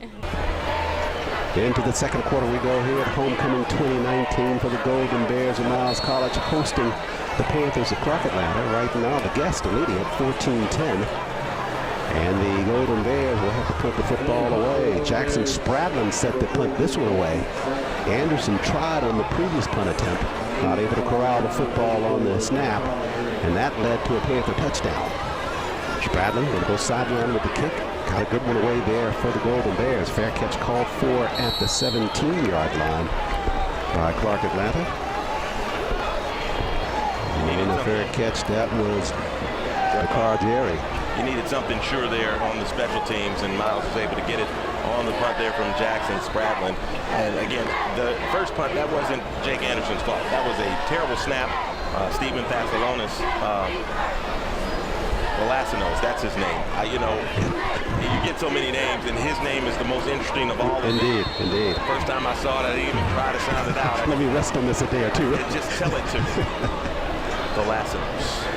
Into the second quarter we go here at Homecoming 2019 for the Golden Bears of Miles College, hosting the Panthers of Clark Atlanta. Right now the guests are leading at 14-10. And the Golden Bears will have to punt the football away. Jackson Spradlin set to punt this one away. Anderson tried on the previous punt attempt, not able to corral the football on the snap, and that led to a Panther touchdown. Spradlin will go sideline with the kick. Got a good one away there for the Golden Bears. Fair catch called for at the 17-yard line by Clark Atlanta. And the fair catch, that was Dakar Jerry. You needed something sure there on the special teams, and Miles was able to get it on the punt there from Jackson Spradlin. And again, the first punt, that wasn't Jake Anderson's fault. That was a terrible snap. Stephen Vassalonis, Velasinos, that's his name. You get so many names, and his name is the most interesting of all of them. Indeed. The first time I saw it, I didn't even try to sound it out. Let me rest on this a day or two. Just tell it to me. Velasinos.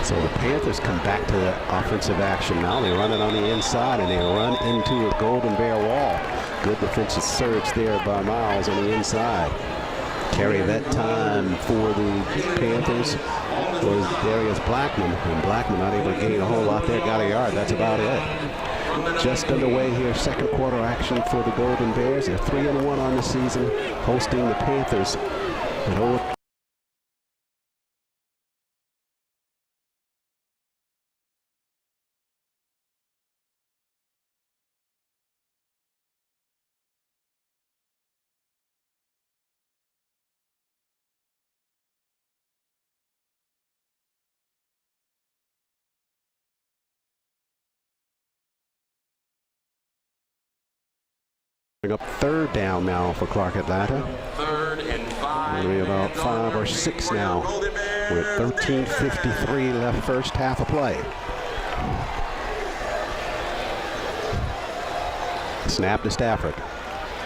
So the Panthers come back to the offensive action now. They run it on the inside, and they run into a Golden Bear wall. Good defensive surge there by Miles on the inside. Carry that time for the Panthers was Darius Blackman, and Blackman not able to gain a whole lot there, got a yard. That's about it. Just underway here, second quarter action for the Golden Bears. They're 3-1 on the season, hosting the Panthers at Old. Up third down now for Clark Atlanta. 3rd and 5. Maybe about 5 or 6 now with 13:53 left first half of play. Snap to Stafford.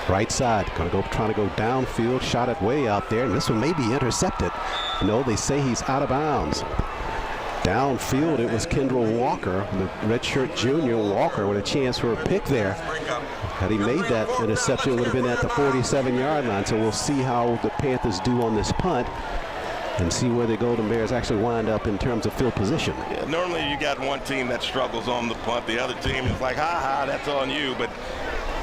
Right side, trying to go downfield, shot it way out there, and this one may be intercepted. No, they say he's out of bounds. Downfield, it was Kendall Walker, the redshirt junior Walker, with a chance for a pick there. Had he made that interception, it would have been at the 47-yard line. So we'll see how the Panthers do on this punt and see where the Golden Bears actually wind up in terms of field position. Yeah, normally you got one team that struggles on the punt. The other team is like, ha, that's on you. But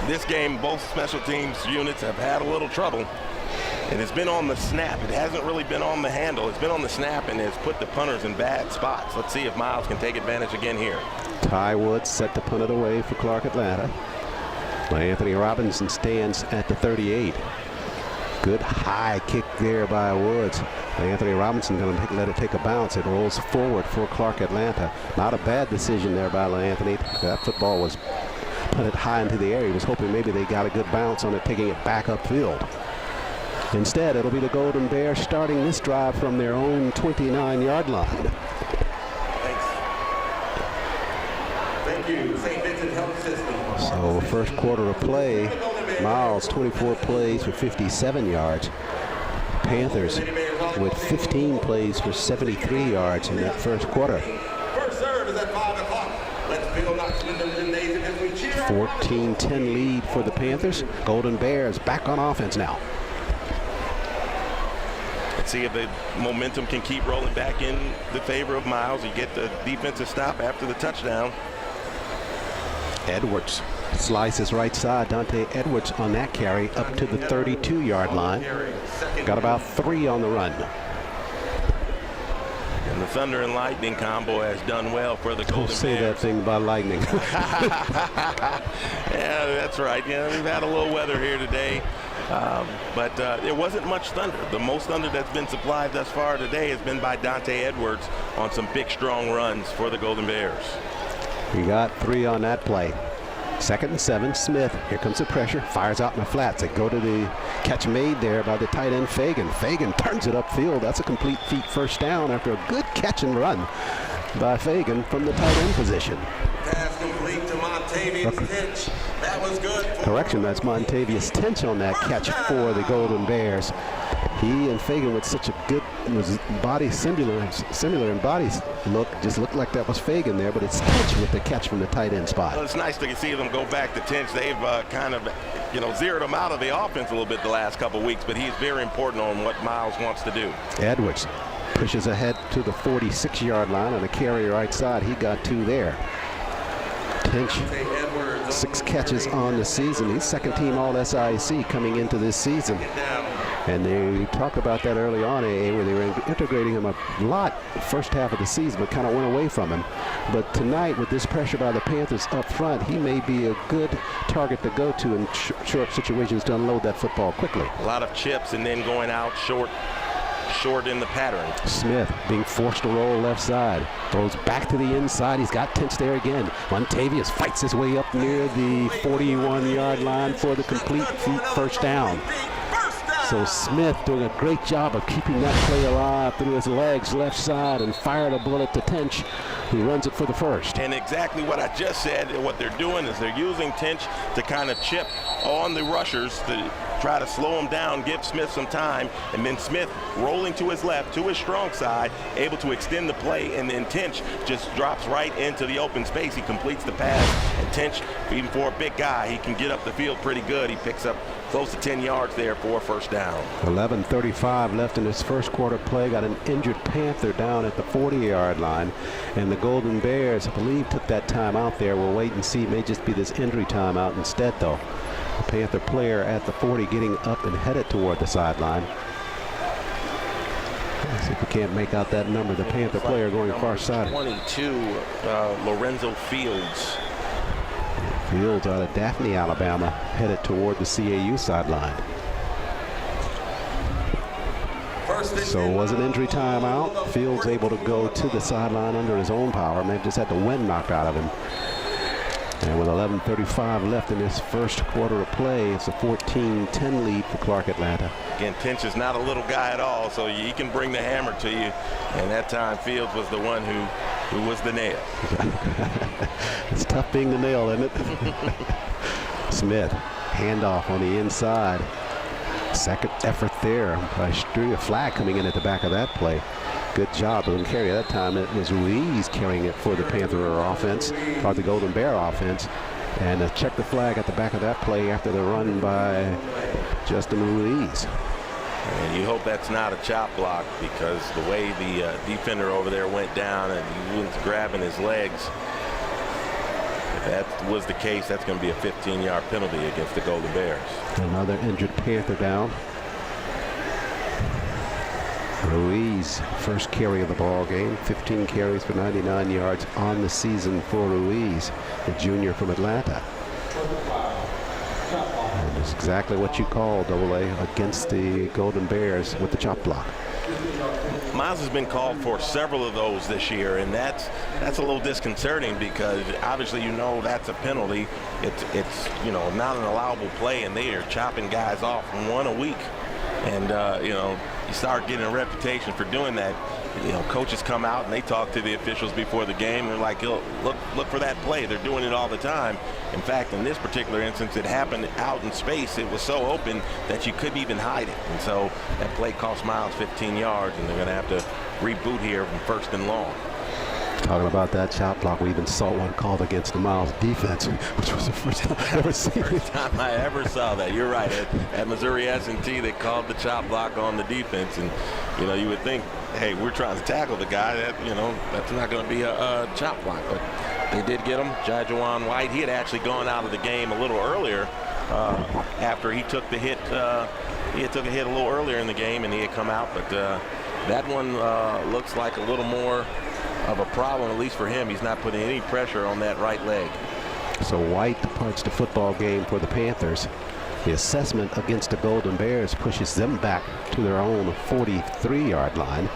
this game, both special teams units have had a little trouble. And it's been on the snap. It hasn't really been on the handle. It's been on the snap and has put the punters in bad spots. Let's see if Miles can take advantage again here. Ty Woods set to punt it away for Clark Atlanta. Anthony Robinson stands at the 38. Good high kick there by Woods. Anthony Robinson going to let it take a bounce. It rolls forward for Clark Atlanta. Not a bad decision there by Anthony. That football was punted high into the air. He was hoping maybe they got a good bounce on it, taking it back upfield. Instead, it'll be the Golden Bears starting this drive from their own 29-yard line. Thanks. Thank you, St. Vincent Health System. So first quarter of play, Miles 24 plays for 57 yards. Panthers with 15 plays for 73 yards in that first quarter. First serve is at 5 o'clock. Let's build Knoxville Days as we cheer. 14-10 lead for the Panthers. Golden Bears back on offense now. Let's see if the momentum can keep rolling back in the favor of Miles. You get the defensive stop after the touchdown. Edwards Slices right side. Dante Edwards on that carry up to the 32-yard line. Got about 3 on the run. And the Thunder and Lightning combo has done well for the Golden Bears. Don't say that thing about lightning. Yeah, that's right. Yeah, we've had a little weather here today. But there wasn't much thunder. The most thunder that's been supplied thus far today has been by Dante Edwards on some big, strong runs for the Golden Bears. We got 3 on that play. 2nd and 7, Smith. Here comes the pressure. Fires out in the flats. They go to the catch made there by the tight end Fagan. Fagan turns it upfield. That's a complete feet first down after a good catch and run by Fagan from the tight end position. Pass complete to Montavious Tinch. That was good. Correction, that's Montavious Tinch on that catch for the Golden Bears. He and Fagan with such a good body similar in body look, just looked like that was Fagan there, but it's Tinch with the catch from the tight end spot. Well, it's nice to see them go back to Tinch. They've kind of, zeroed him out of the offense a little bit the last couple weeks, but he's very important on what Miles wants to do. Edwards pushes ahead to the 46-yard line on the carry right side. He got 2 there. Tinch, 6 catches on the season. He's second team All-SIC coming into this season. And they talked about that early on, where they were integrating him a lot first half of the season, but kind of went away from him. But tonight, with this pressure by the Panthers up front, he may be a good target to go to in short situations to unload that football quickly. A lot of chips and then going out short in the pattern. Smith being forced to roll left side. Throws back to the inside. He's got Tinch there again. Montavious fights his way up near the 41-yard line for the complete feet first down. So Smith doing a great job of keeping that play alive through his legs left side and fired a bullet to Tinch, who runs it for the first. And exactly what I just said, what they're doing is they're using Tinch to kind of chip on the rushers to try to slow him down, give Smith some time, and then Smith rolling to his left, to his strong side, able to extend the play, and then Tinch just drops right into the open space. He completes the pass, and Tinch, even for a big guy, he can get up the field pretty good. He picks up close to 10 yards there for a first down. 11:35 left in this first quarter play. Got an injured Panther down at the 40-yard line, and the Golden Bears, I believe, took that time out there. We'll wait and see. It may just be this injury timeout instead, though. The Panther player at the 40 getting up and headed toward the sideline. Let's see if we can't make out that number. The Panther player going far side. 22, Lorenzo Fields. Fields out of Daphne, Alabama, headed toward the CAU sideline. So it was an injury timeout. Fields able to go to the sideline under his own power. Man just had the wind knocked out of him. And with 11:35 left in this first quarter of play, it's a 14-10 lead for Clark Atlanta. Again, Tinch is not a little guy at all, so he can bring the hammer to you. And that time, Fields was the one who was the nail. It's tough being the nail, isn't it? Smith, handoff on the inside. Second effort there by Street. A flag coming in at the back of that play. Good job. Doesn't carry that time. It was Ruiz carrying it for the Panther offense, or the Golden Bear offense. And check the flag at the back of that play after the run by Justin Ruiz. And you hope that's not a chop block, because the way the defender over there went down and he was grabbing his legs, if that was the case, that's going to be a 15-yard penalty against the Golden Bears. Another injured Panther down. Ruiz, first carry of the ball game, 15 carries for 99 yards on the season for Ruiz, the junior from Atlanta. And it's exactly what you call AA against the Golden Bears with the chop block. Miles has been called for several of those this year, and that's a little disconcerting, because obviously that's a penalty. It's not an allowable play, and they are chopping guys off one a week. And you start getting a reputation for doing that. Coaches come out and they talk to the officials before the game. They're like, look for that play. They're doing it all the time. In fact, in this particular instance, it happened out in space. It was so open that you couldn't even hide it. And so that play cost Miles 15 yards, and they're going to have to reboot here from first and long. Talking about that chop block, we even saw one called against the Miles defense, which was the first time I've ever seen it. First time I ever saw that. You're right. At Missouri S&T, they called the chop block on the defense, and you would think, hey, we're trying to tackle the guy. That's not going to be a chop block, but they did get him. Jajuan White, he had actually gone out of the game a little earlier after he took the hit. He had took a hit a little earlier in the game, and he had come out, but that one looks like a little more of a problem, at least for him. He's not putting any pressure on that right leg. So White departs the football game for the Panthers. The assessment against the Golden Bears pushes them back to their own 43-yard line.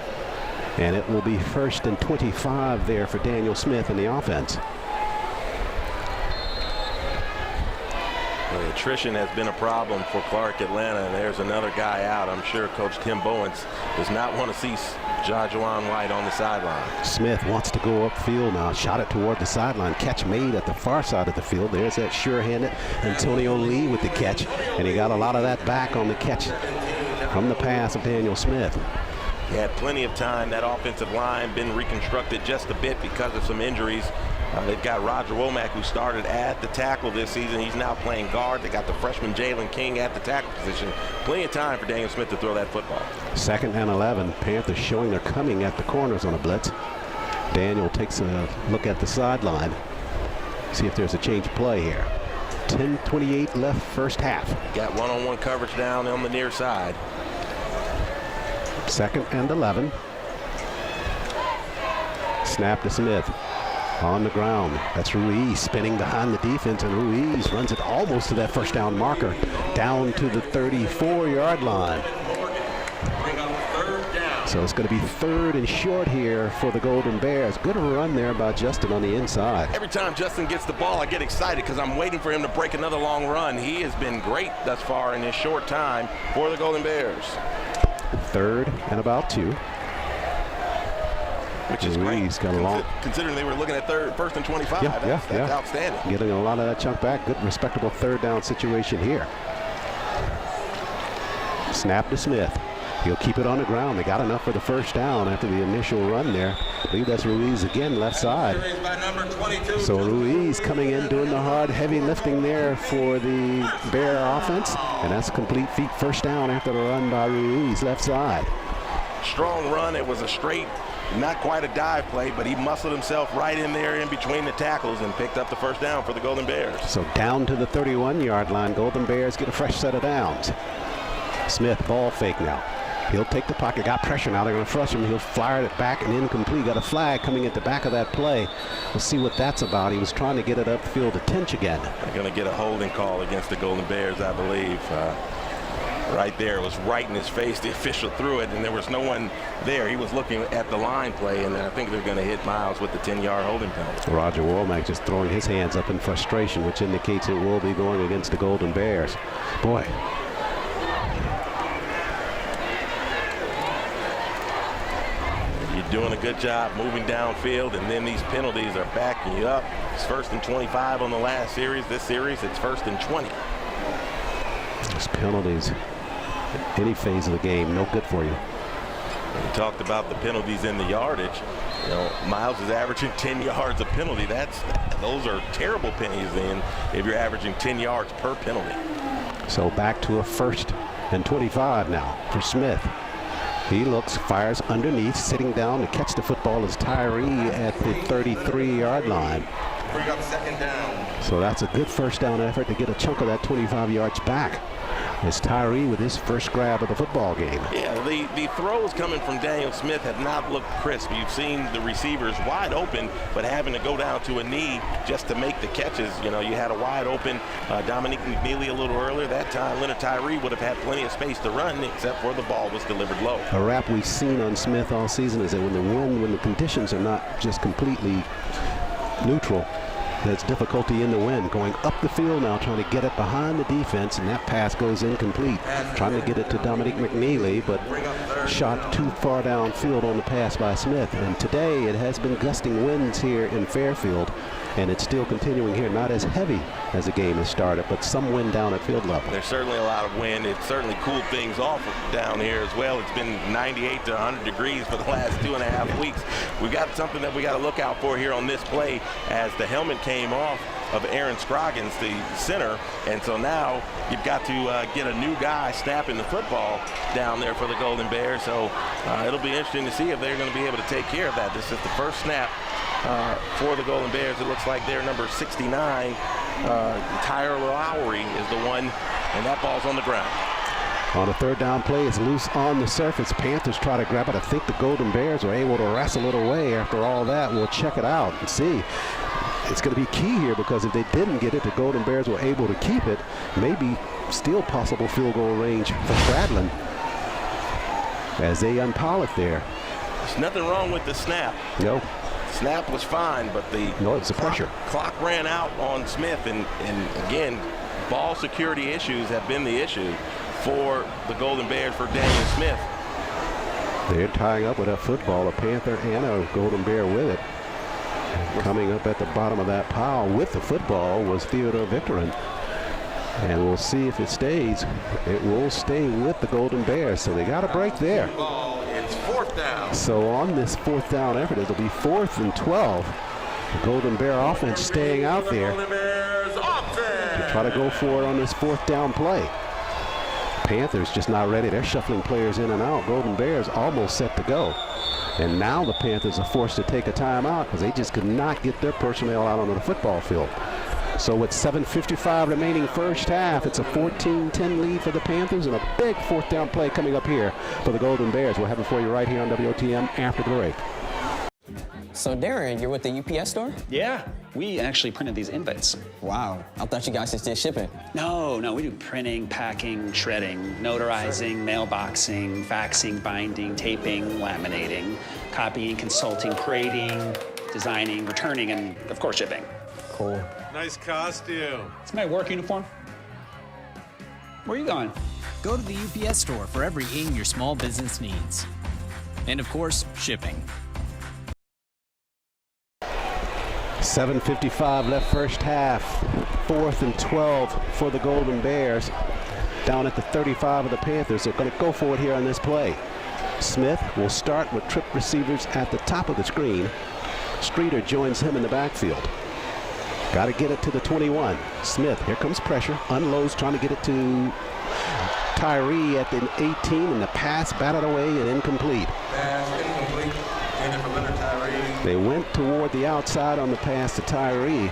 And it will be 1st and 25 there for Daniel Smith in the offense. The attrition has been a problem for Clark Atlanta, and there's another guy out. I'm sure Coach Tim Bowens does not want to see Jajuan White on the sideline. Smith wants to go upfield now. Shot it toward the sideline. Catch made at the far side of the field. There's that sure-handed Antonio Lee with the catch, and he got a lot of that back on the catch from the pass of Daniel Smith. He had plenty of time. That offensive line been reconstructed just a bit because of some injuries. They've got Roger Womack, who started at the tackle this season. He's now playing guard. They got the freshman Jalen King at the tackle position. Plenty of time for Daniel Smith to throw that football. 2nd and 11. Panthers showing they're coming at the corners on a blitz. Daniel takes a look at the sideline. See if there's a change of play here. 10:28 left first half. Got one-on-one coverage down on the near side. 2nd and 11. Snap to Smith. On the ground. That's Ruiz spinning behind the defense, and Ruiz runs it almost to that first down marker, down to the 34-yard line. So it's going to be 3rd and short here for the Golden Bears. Good run there by Justin on the inside. Every time Justin gets the ball, I get excited because I'm waiting for him to break another long run. He has been great thus far in his short time for the Golden Bears. 3rd and about 2. Which is Ruiz great, got a long, considering they were looking at 1st and 25. That's outstanding. Getting a lot of that chunk back. Good, respectable 3rd down situation here. Snap to Smith. He'll keep it on the ground. They got enough for the first down after the initial run there. I believe that's Ruiz again, left side. So Ruiz coming in, doing the hard, heavy lifting there for the Bear offense. And that's a complete feet first down after the run by Ruiz, left side. Strong run. It was a straight, not quite a dive play, but he muscled himself right in there in between the tackles and picked up the first down for the Golden Bears. So down to the 31-yard line. Golden Bears get a fresh set of downs. Smith ball fake now. He'll take the pocket, got pressure now. They're going to flush him. He'll fire it back and incomplete. Got a flag coming at the back of that play. We'll see what that's about. He was trying to get it upfield to Tinch again. They're going to get a holding call against the Golden Bears, I believe. Right there, it was right in his face. The official threw it, and there was no one there. He was looking at the line play, and I think they're going to hit Miles with the 10-yard holding penalty. Roger Womack just throwing his hands up in frustration, which indicates it will be going against the Golden Bears. Boy. You're doing a good job moving downfield, and then these penalties are backing you up. It's 1st and 25 on the last series. This series, it's 1st and 20. Those penalties, any phase of the game, no good for you. We talked about the penalties in the yardage. Miles is averaging 10 yards a penalty. Those are terrible penalties then if you're averaging 10 yards per penalty. So back to a 1st and 25 now for Smith. He looks, fires underneath, sitting down to catch the football is Tyree at the 33-yard line. Bring up 2nd down. So that's a good first down effort to get a chunk of that 25 yards back. It's Tyree with his first grab of the football game. Yeah, the throws coming from Daniel Smith have not looked crisp. You've seen the receivers wide open, but having to go down to a knee just to make the catches. You had a wide open Dominique McNeely a little earlier. That time, Leonard Tyree would have had plenty of space to run, except for the ball was delivered low. A rap we've seen on Smith all season is that when the conditions are not just completely neutral, There's difficulty in the wind, going up the field now, trying to get it behind the defense, and that pass goes incomplete. Trying to get it to Dominique McNeely, but shot too far downfield on the pass by Smith. And today it has been gusting winds here in Fairfield, and it's still continuing here. Not as heavy as the game has started, but some wind down at field level. There's certainly a lot of wind. It certainly cooled things off down here as well. It's been 98 to 100 degrees for the last 2.5 weeks. We got something that we got to look out for here on this play as the helmet came off of Aaron Scroggins, the center, and so now you've got to get a new guy snapping the football down there for the Golden Bears. So it'll be interesting to see if they're going to be able to take care of that. This is the first snap for the Golden Bears. It looks like their number 69, Tyler Lowry, is the one, and that ball's on the ground. On a third down play, it's loose on the surface. Panthers try to grab it. I think the Golden Bears were able to wrestle it away. After all that, we'll check it out and see. It's going to be key here, because if they didn't get it, the Golden Bears were able to keep it. Maybe still possible field goal range for Stradlin as they unpile it there. There's nothing wrong with the snap. No. Snap was fine, but it's the pressure. Clock ran out on Smith, and again, ball security issues have been the issue for the Golden Bears for Daniel Smith. They're tying up with a football, a Panther and a Golden Bear with it. Coming up at the bottom of that pile with the football was Theodore Victorin. And we'll see if it stays. It will stay with the Golden Bears, so they got a break there. It's fourth down. So on this fourth down effort, it'll be 4th and 12. The Golden Bear offense staying out there to try to go for it on this fourth down play. Panthers just not ready. They're shuffling players in and out. Golden Bears almost set to go. And now the Panthers are forced to take a timeout because they just could not get their personnel out onto the football field. So with 7:55 remaining first half, it's a 14-10 lead for the Panthers, and a big fourth down play coming up here for the Golden Bears. We'll have it for you right here on WOTM after the break. So Darren, you're with the UPS store? Yeah, we actually printed these invites. Wow, I thought you guys just did shipping. No, we do printing, packing, shredding, notarizing, mailboxing, faxing, binding, taping, laminating, copying, consulting, creating, designing, returning, and of course shipping. Cool. Nice costume. It's my work uniform. Where are you going? Go to the UPS store for everything your small business needs. And of course, shipping. 7:55 left first half. 4th and 12 for the Golden Bears. Down at the 35 of the Panthers. They're going to go for it here on this play. Smith will start with trip receivers at the top of the screen. Streeter joins him in the backfield. Got to get it to the 21. Smith, here comes pressure. Unloads, trying to get it to Tyree at the 18, and the pass batted away and incomplete. Pass incomplete. Intended for Leonard Tyree. They went toward the outside on the pass to Tyree.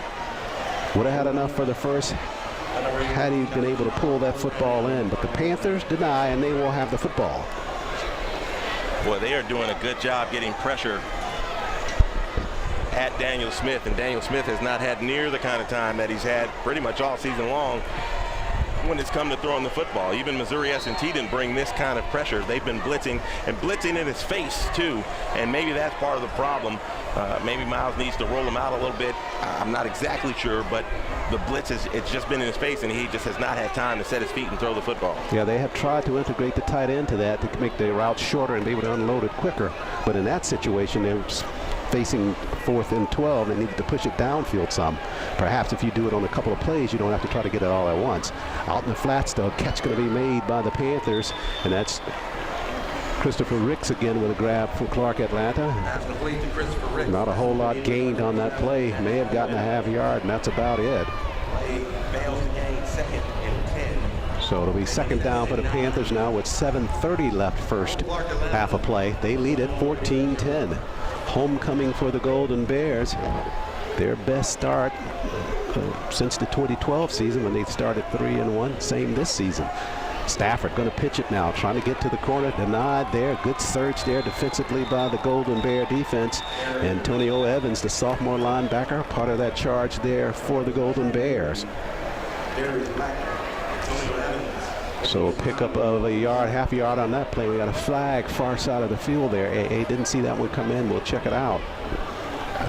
Would have had enough for the first had he been able to pull that football in, but the Panthers deny, and they will have the football. Boy, they are doing a good job getting pressure at Daniel Smith, and Daniel Smith has not had near the kind of time that he's had pretty much all season long when it's come to throwing the football. Even Missouri S&T didn't bring this kind of pressure. They've been blitzing, and blitzing in his face too, and maybe that's part of the problem. Maybe Miles needs to roll him out a little bit. I'm not exactly sure, but the blitz it's just been in his face, and he just has not had time to set his feet and throw the football. Yeah, they have tried to integrate the tight end to that to make the route shorter and be able to unload it quicker, but in that situation they were facing 4th and 12, they needed to push it downfield some. Perhaps if you do it on a couple of plays, you don't have to try to get it all at once. Out in the flats, though, catch going to be made by the Panthers, and that's Christopher Ricks again with a grab from Clark Atlanta. Pass complete to Christopher Ricks. Not a whole lot gained on that play. May have gotten a half yard, and that's about it. Play fails to gain 2nd and 10. So it'll be 2nd down for the Panthers now with 7:30 left first half a play. They lead it 14-10. Homecoming for the Golden Bears. Their best start since the 2012 season when they started 3-1. Same this season. Stafford going to pitch it now, trying to get to the corner. Denied there. Good surge there defensively by the Golden Bear defense. Antonio Evans, the sophomore linebacker, part of that charge there for the Golden Bears. So a pickup of a yard, half a yard on that play. We got a flag far side of the field there. AA didn't see that one come in. We'll check it out.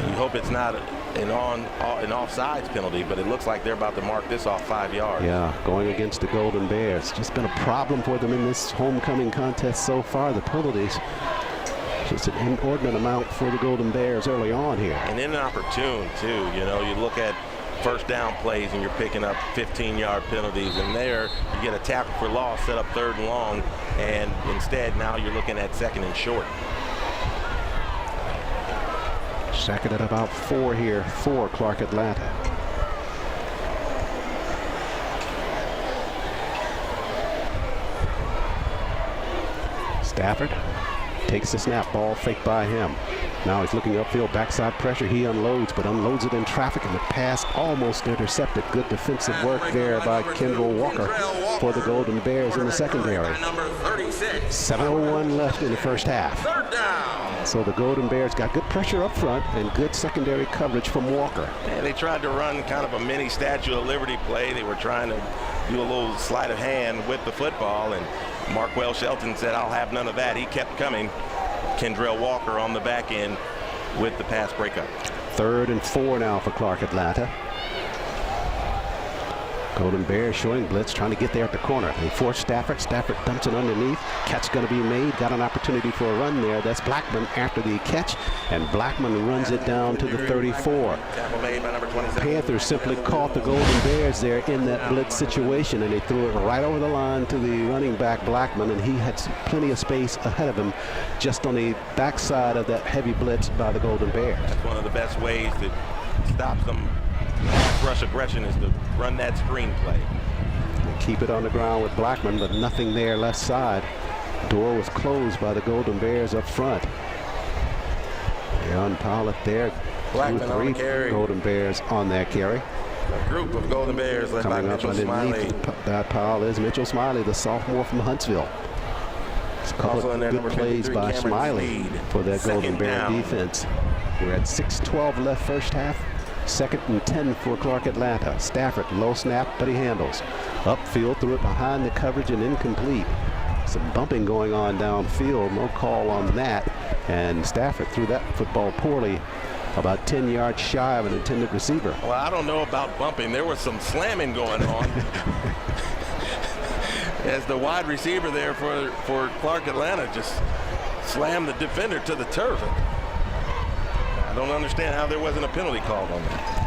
You hope it's not an offsides penalty, but it looks like they're about to mark this off 5 yards. Yeah, going against the Golden Bears. Just been a problem for them in this homecoming contest so far. The penalties, just an inordinate amount for the Golden Bears early on here. And inopportune, too. You know, you look at first down plays and you're picking up 15-yard penalties, and there you get a tackle for loss, set up 3rd and long, and instead now you're looking at 2nd and short. Second at about 4 here for Clark Atlanta. Stafford takes the snap, ball fake by him. Now he's looking upfield, backside pressure. He unloads, but unloads it in traffic, and the pass almost intercepted. Good defensive work there by Kendrell Walker for the Golden Bears in the secondary. 7:01 left in the first half. So the Golden Bears got good pressure up front and good secondary coverage from Walker. And they tried to run kind of a mini Statue of Liberty play. They were trying to do a little sleight of hand with the football, and Marquell Shelton said, "I'll have none of that." He kept coming. Kendrell Walker on the back end with the pass breakup. 3rd and 4 now for Clark Atlanta. Golden Bears showing blitz, trying to get there at the corner. They force Stafford. Stafford dumps it underneath. Catch going to be made. Got an opportunity for a run there. That's Blackman after the catch, and Blackman runs it down to the 34. Panthers simply caught the Golden Bears there in that blitz situation, and they threw it right over the line to the running back Blackman, and he had plenty of space ahead of him just on the backside of that heavy blitz by the Golden Bears. That's one of the best ways to stop some rush aggression, is to run that screen play. They keep it on the ground with Blackman, but nothing there left side. Door was closed by the Golden Bears up front. They unpile it there. Blackman on the carry. Golden Bears on that carry. A group of Golden Bears led by Mitchell Smiley. That pile is Mitchell Smiley, the sophomore from Huntsville. It's a couple of good plays by Smiley for that Golden Bear defense. We're at 6:12 left first half. 2nd and 10 for Clark Atlanta. Stafford, low snap, but he handles. Upfield, threw it behind the coverage and incomplete. Some bumping going on downfield, no call on that. And Stafford threw that football poorly, about 10 yards shy of an intended receiver. Well, I don't know about bumping. There was some slamming going on. As the wide receiver there for Clark Atlanta just slammed the defender to the turf. I don't understand how there wasn't a penalty called on that.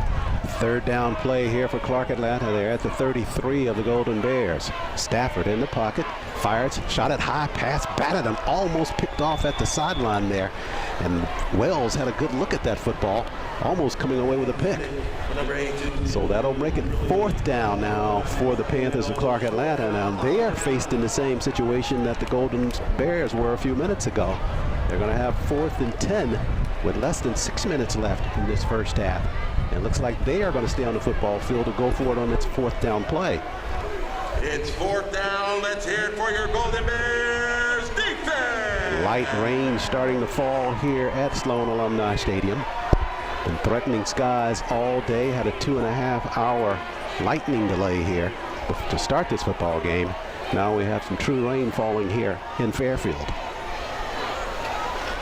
3rd down play here for Clark Atlanta. They're at the 33 of the Golden Bears. Stafford in the pocket, fires, shot it high, pass, batted him, almost picked off at the sideline there. And Wells had a good look at that football, almost coming away with a pick. So that'll make it 4th down now for the Panthers of Clark Atlanta. Now they are faced in the same situation that the Golden Bears were a few minutes ago. They're going to have 4th and 10 with less than 6 minutes left in this first half. And it looks like they are going to stay on the football field to go for it on its 4th down play. It's 4th down. Let's hear it for your Golden Bears defense. Light rain starting to fall here at Sloan Alumni Stadium. Been threatening skies all day. Had a 2.5-hour lightning delay here to start this football game. Now we have some true rain falling here in Fairfield.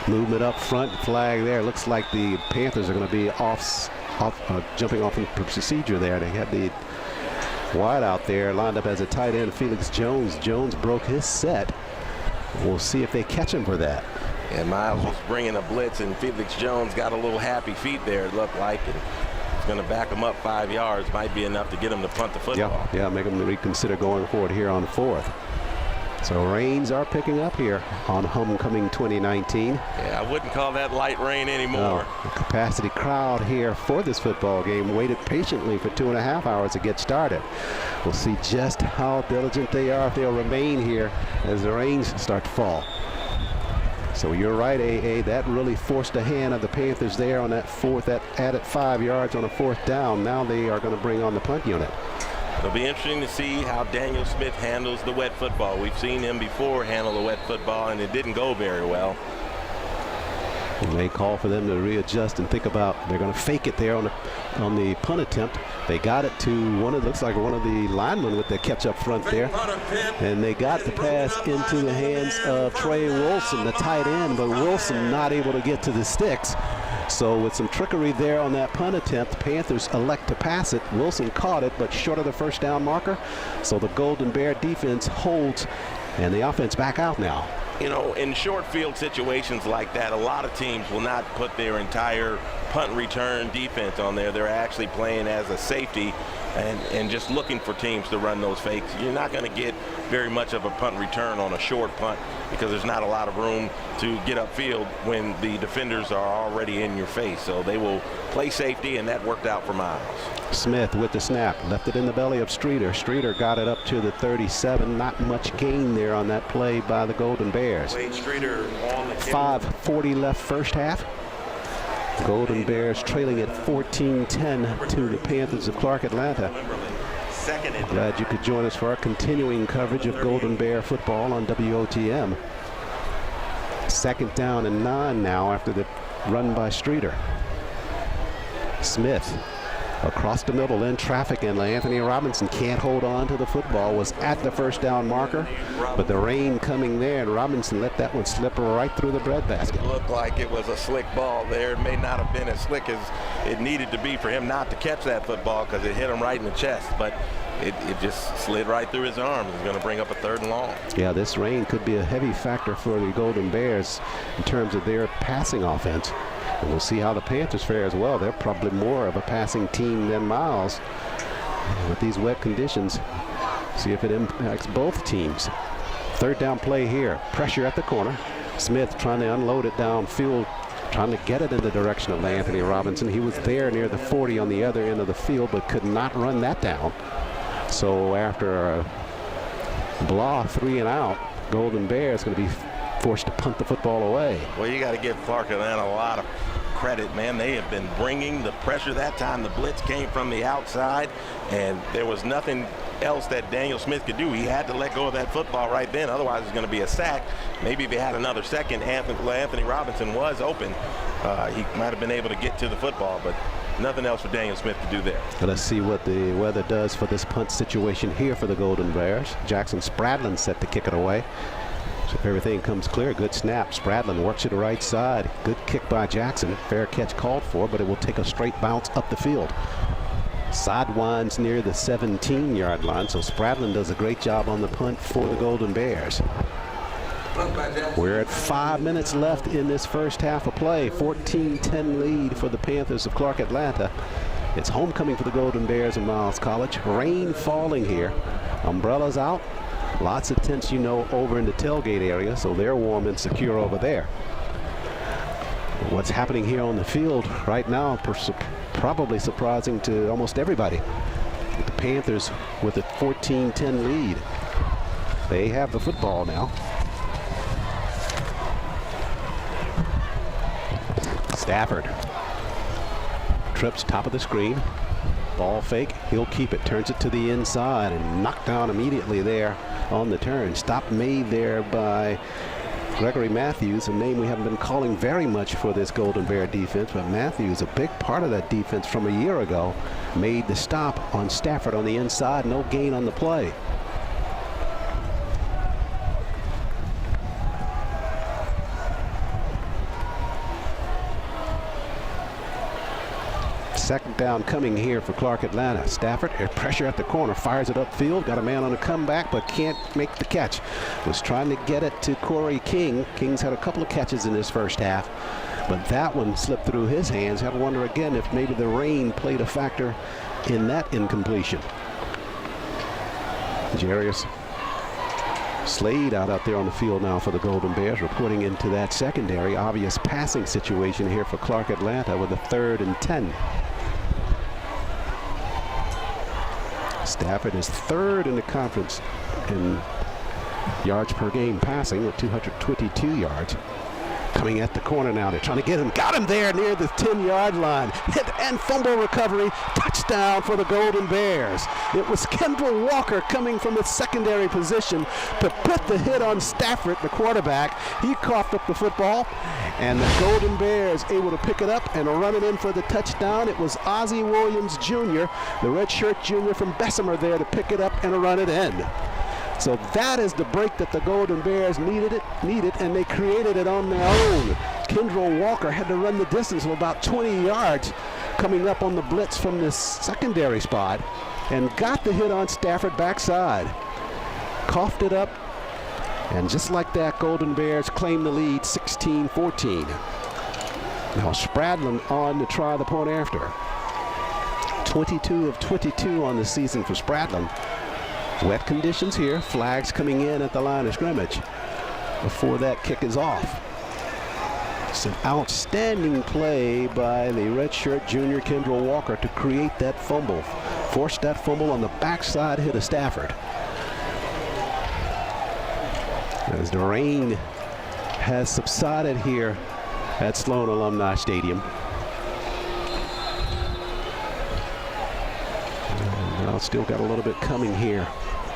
Movement up front, flag there. Looks like the Panthers are going to be jumping off in procedure there. They had the wide out there lined up as a tight end, Felix Jones. Jones broke his set. We'll see if they catch him for that. And Miles was bringing a blitz, and Felix Jones got a little happy feet there, it looked like. And it's going to back him up 5 yards. Might be enough to get him to punt the football. Yeah, make him reconsider going forward here on 4th. So rains are picking up here on Homecoming 2019. Yeah, I wouldn't call that light rain anymore. No, the capacity crowd here for this football game waited patiently for 2.5 hours to get started. We'll see just how diligent they are if they'll remain here as the rains start to fall. So you're right, AA. That really forced the hand of the Panthers there on that 4th, that added 5 yards on a 4th down. Now they are going to bring on the punt unit. It'll be interesting to see how Daniel Smith handles the wet football. We've seen him before handle the wet football, and it didn't go very well. And they call for them to readjust and think about, they're going to fake it there on the punt attempt. They got it to looks like one of the linemen with the catch up front there. And they got the pass into the hands of Trey Wilson, the tight end, but Wilson not able to get to the sticks. So with some trickery there on that punt attempt, the Panthers elect to pass it. Wilson caught it, but short of the first down marker. So the Golden Bear defense holds, and the offense back out now. You know, in short field situations like that, a lot of teams will not put their entire punt return defense on there. They're actually playing as a safety and just looking for teams to run those fakes. You're not going to get very much of a punt return on a short punt because there's not a lot of room to get upfield when the defenders are already in your face. So they will play safety, and that worked out for Miles. Smith with the snap, left it in the belly of Streeter. Streeter got it up to the 37. Not much gain there on that play by the Golden Bears. 5:40 left first half. Golden Bears trailing at 14-10 to the Panthers of Clark Atlanta. Glad you could join us for our continuing coverage of Golden Bear football on WOTM. 2nd down and 9 now after the run by Streeter. Smith across the middle in traffic, and Anthony Robinson can't hold on to the football. Was at the first down marker, but the rain coming there, and Robinson let that one slip right through the breadbasket. It looked like it was a slick ball there. It may not have been as slick as it needed to be for him not to catch that football because it hit him right in the chest, but it just slid right through his arm. It's going to bring up a 3rd and long. Yeah, this rain could be a heavy factor for the Golden Bears in terms of their passing offense. And we'll see how the Panthers fare as well. They're probably more of a passing team than Miles. With these wet conditions, see if it impacts both teams. 3rd down play here. Pressure at the corner. Smith trying to unload it downfield, trying to get it in the direction of Anthony Robinson. He was there near the 40 on the other end of the field, but could not run that down. So after a blah 3 and out, Golden Bears going to be forced to punt the football away. Well, you got to give Clark Atlanta a lot of credit, man. They have been bringing the pressure. That time the blitz came from the outside, and there was nothing else that Daniel Smith could do. He had to let go of that football right then. Otherwise, it's going to be a sack. Maybe if they had another second, Anthony Robinson was open. He might have been able to get to the football, but nothing else for Daniel Smith to do there. Let's see what the weather does for this punt situation here for the Golden Bears. Jackson Spradlin set to kick it away. So if everything comes clear, good snap. Spradlin works it to the right side. Good kick by Jackson. Fair catch called for, but it will take a straight bounce up the field. Sidewinds near the 17-yard line, so Spradlin does a great job on the punt for the Golden Bears. We're at 5 minutes left in this first half of play. 14-10 lead for the Panthers of Clark Atlanta. It's homecoming for the Golden Bears of Miles College. Rain falling here. Umbrellas out. Lots of tents, you know, over in the tailgate area, so they're warm and secure over there. What's happening here on the field right now, probably surprising to almost everybody. The Panthers with a 14-10 lead. They have the football now. Stafford trips top of the screen. Ball fake, he'll keep it, turns it to the inside and knocked down immediately there on the turn. Stop made there by Gregory Matthews, a name we haven't been calling very much for this Golden Bear defense, but Matthews, a big part of that defense from a year ago, made the stop on Stafford on the inside. No gain on the play. Second down coming here for Clark Atlanta. Stafford, pressure at the corner, fires it upfield, got a man on a comeback, but can't make the catch. Was trying to get it to Corey King. King's had a couple of catches in this first half, but that one slipped through his hands. Had to wonder again if maybe the rain played a factor in that incompletion. Jarius Slade out there on the field now for the Golden Bears, reporting into that secondary. Obvious passing situation here for Clark Atlanta with a 3rd and 10. Stafford is 3rd in the conference in yards per game passing with 222 yards. Coming at the corner now. They're trying to get him. Got him there near the 10-yard line. Hit and fumble recovery. Touchdown for the Golden Bears. It was Kendall Walker coming from the secondary position to put the hit on Stafford, the quarterback. He coughed up the football, and the Golden Bears able to pick it up and run it in for the touchdown. It was Ozzie Williams Jr., the redshirt junior from Bessemer, there to pick it up and run it in. So that is the break that the Golden Bears needed, and they created it on their own. Kendrell Walker had to run the distance of about 20 yards coming up on the blitz from this secondary spot and got the hit on Stafford backside. Coughed it up, and just like that, Golden Bears claim the lead 16-14. Now Spradlin on to try the point after. 22 of 22 on the season for Spradlin. Wet conditions here, flags coming in at the line of scrimmage before that kick is off. It's an outstanding play by the redshirt junior Kendrell Walker to create that fumble. Forced that fumble on the backside hit of Stafford. As the rain has subsided here at Sloan Alumni Stadium. Now still got a little bit coming here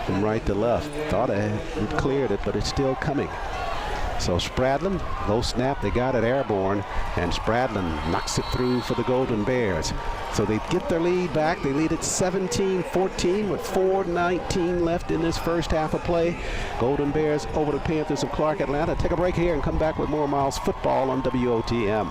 from right to left. Thought I had cleared it, but it's still coming. So Spradlin, low snap, they got it airborne, and Spradlin knocks it through for the Golden Bears. So they get their lead back. They lead at 17-14 with 4:19 left in this first half of play. Golden Bears over the Panthers of Clark Atlanta. Take a break here and come back with more Miles football on WOTM.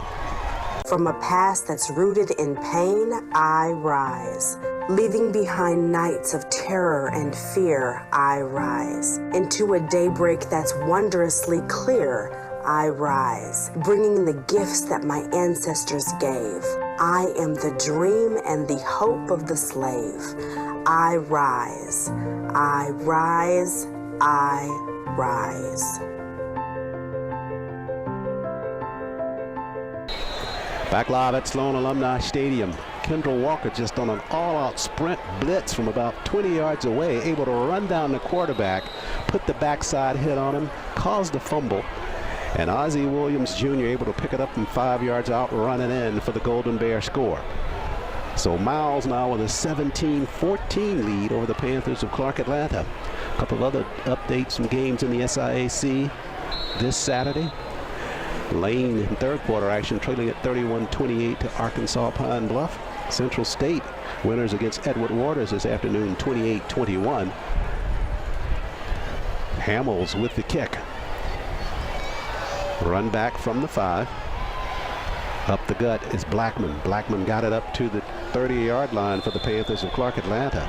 From a past that's rooted in pain, I rise. Leaving behind nights of terror and fear, I rise. Into a daybreak that's wondrously clear, I rise. Bringing the gifts that my ancestors gave. I am the dream and the hope of the slave. I rise. I rise. I rise. Back live at Sloan Alumni Stadium. Kendrell Walker just on an all-out sprint blitz from about 20 yards away, able to run down the quarterback, put the backside hit on him, caused a fumble, and Ozzie Williams Jr. able to pick it up from 5 yards out, running in for the Golden Bear score. So Miles now with a 17-14 lead over the Panthers of Clark Atlanta. A couple of other updates from games in the SIAC this Saturday. Lane in third quarter action trailing at 31-28 to Arkansas Pine Bluff. Central State winners against Edward Waters this afternoon 28-21. Hamels with the kick. Run back from the 5. Up the gut is Blackman. Blackman got it up to the 30-yard line for the Panthers of Clark Atlanta.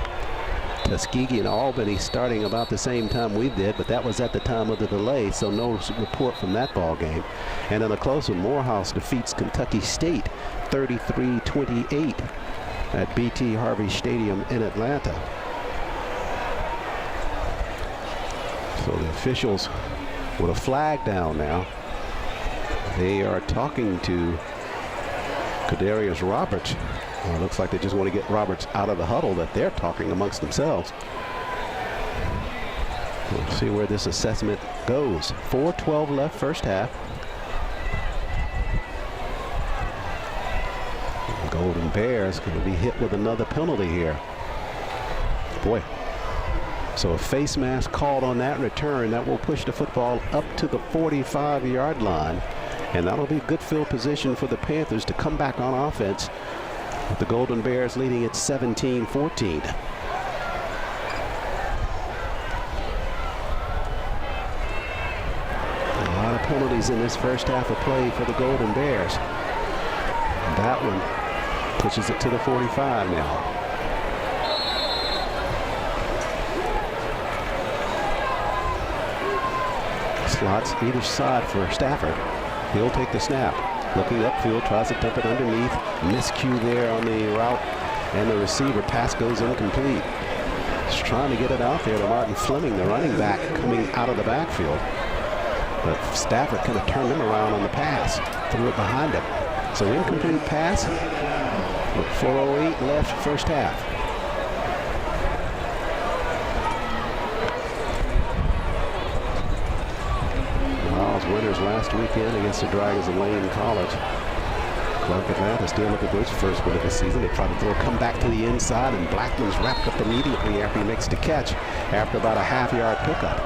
Tuskegee and Albany starting about the same time we did, but that was at the time of the delay, so no report from that ball game. And in a close one, Morehouse defeats Kentucky State 33-28 at B.T. Harvey Stadium in Atlanta. So the officials with a flag down now. They are talking to Kadarius Roberts. It looks like they just want to get Roberts out of the huddle that they're talking amongst themselves. We'll see where this assessment goes. 4:12 left first half. The Golden Bears going to be hit with another penalty here. Boy. So a face mask called on that return. That will push the football up to the 45-yard line. And that'll be good field position for the Panthers to come back on offense, with the Golden Bears leading at 17-14. A lot of penalties in this first half of play for the Golden Bears. And that one pushes it to the 45 now. Slots either side for Stafford. He'll take the snap. Looking upfield, tries to dump it underneath. Miscue there on the route, and the receiver pass goes incomplete. Just trying to get it out there to Martin Fleming, the running back, coming out of the backfield. But Stafford kind of turned him around on the pass, threw it behind him. So incomplete pass with 4:08 left first half. Winners last weekend against the Dragons of Lane College. Clark Atlanta still looking for its first win of the season. They try to throw a comeback to the inside, and Blackman's wrapped up immediately after he makes the catch after about a half-yard pickup.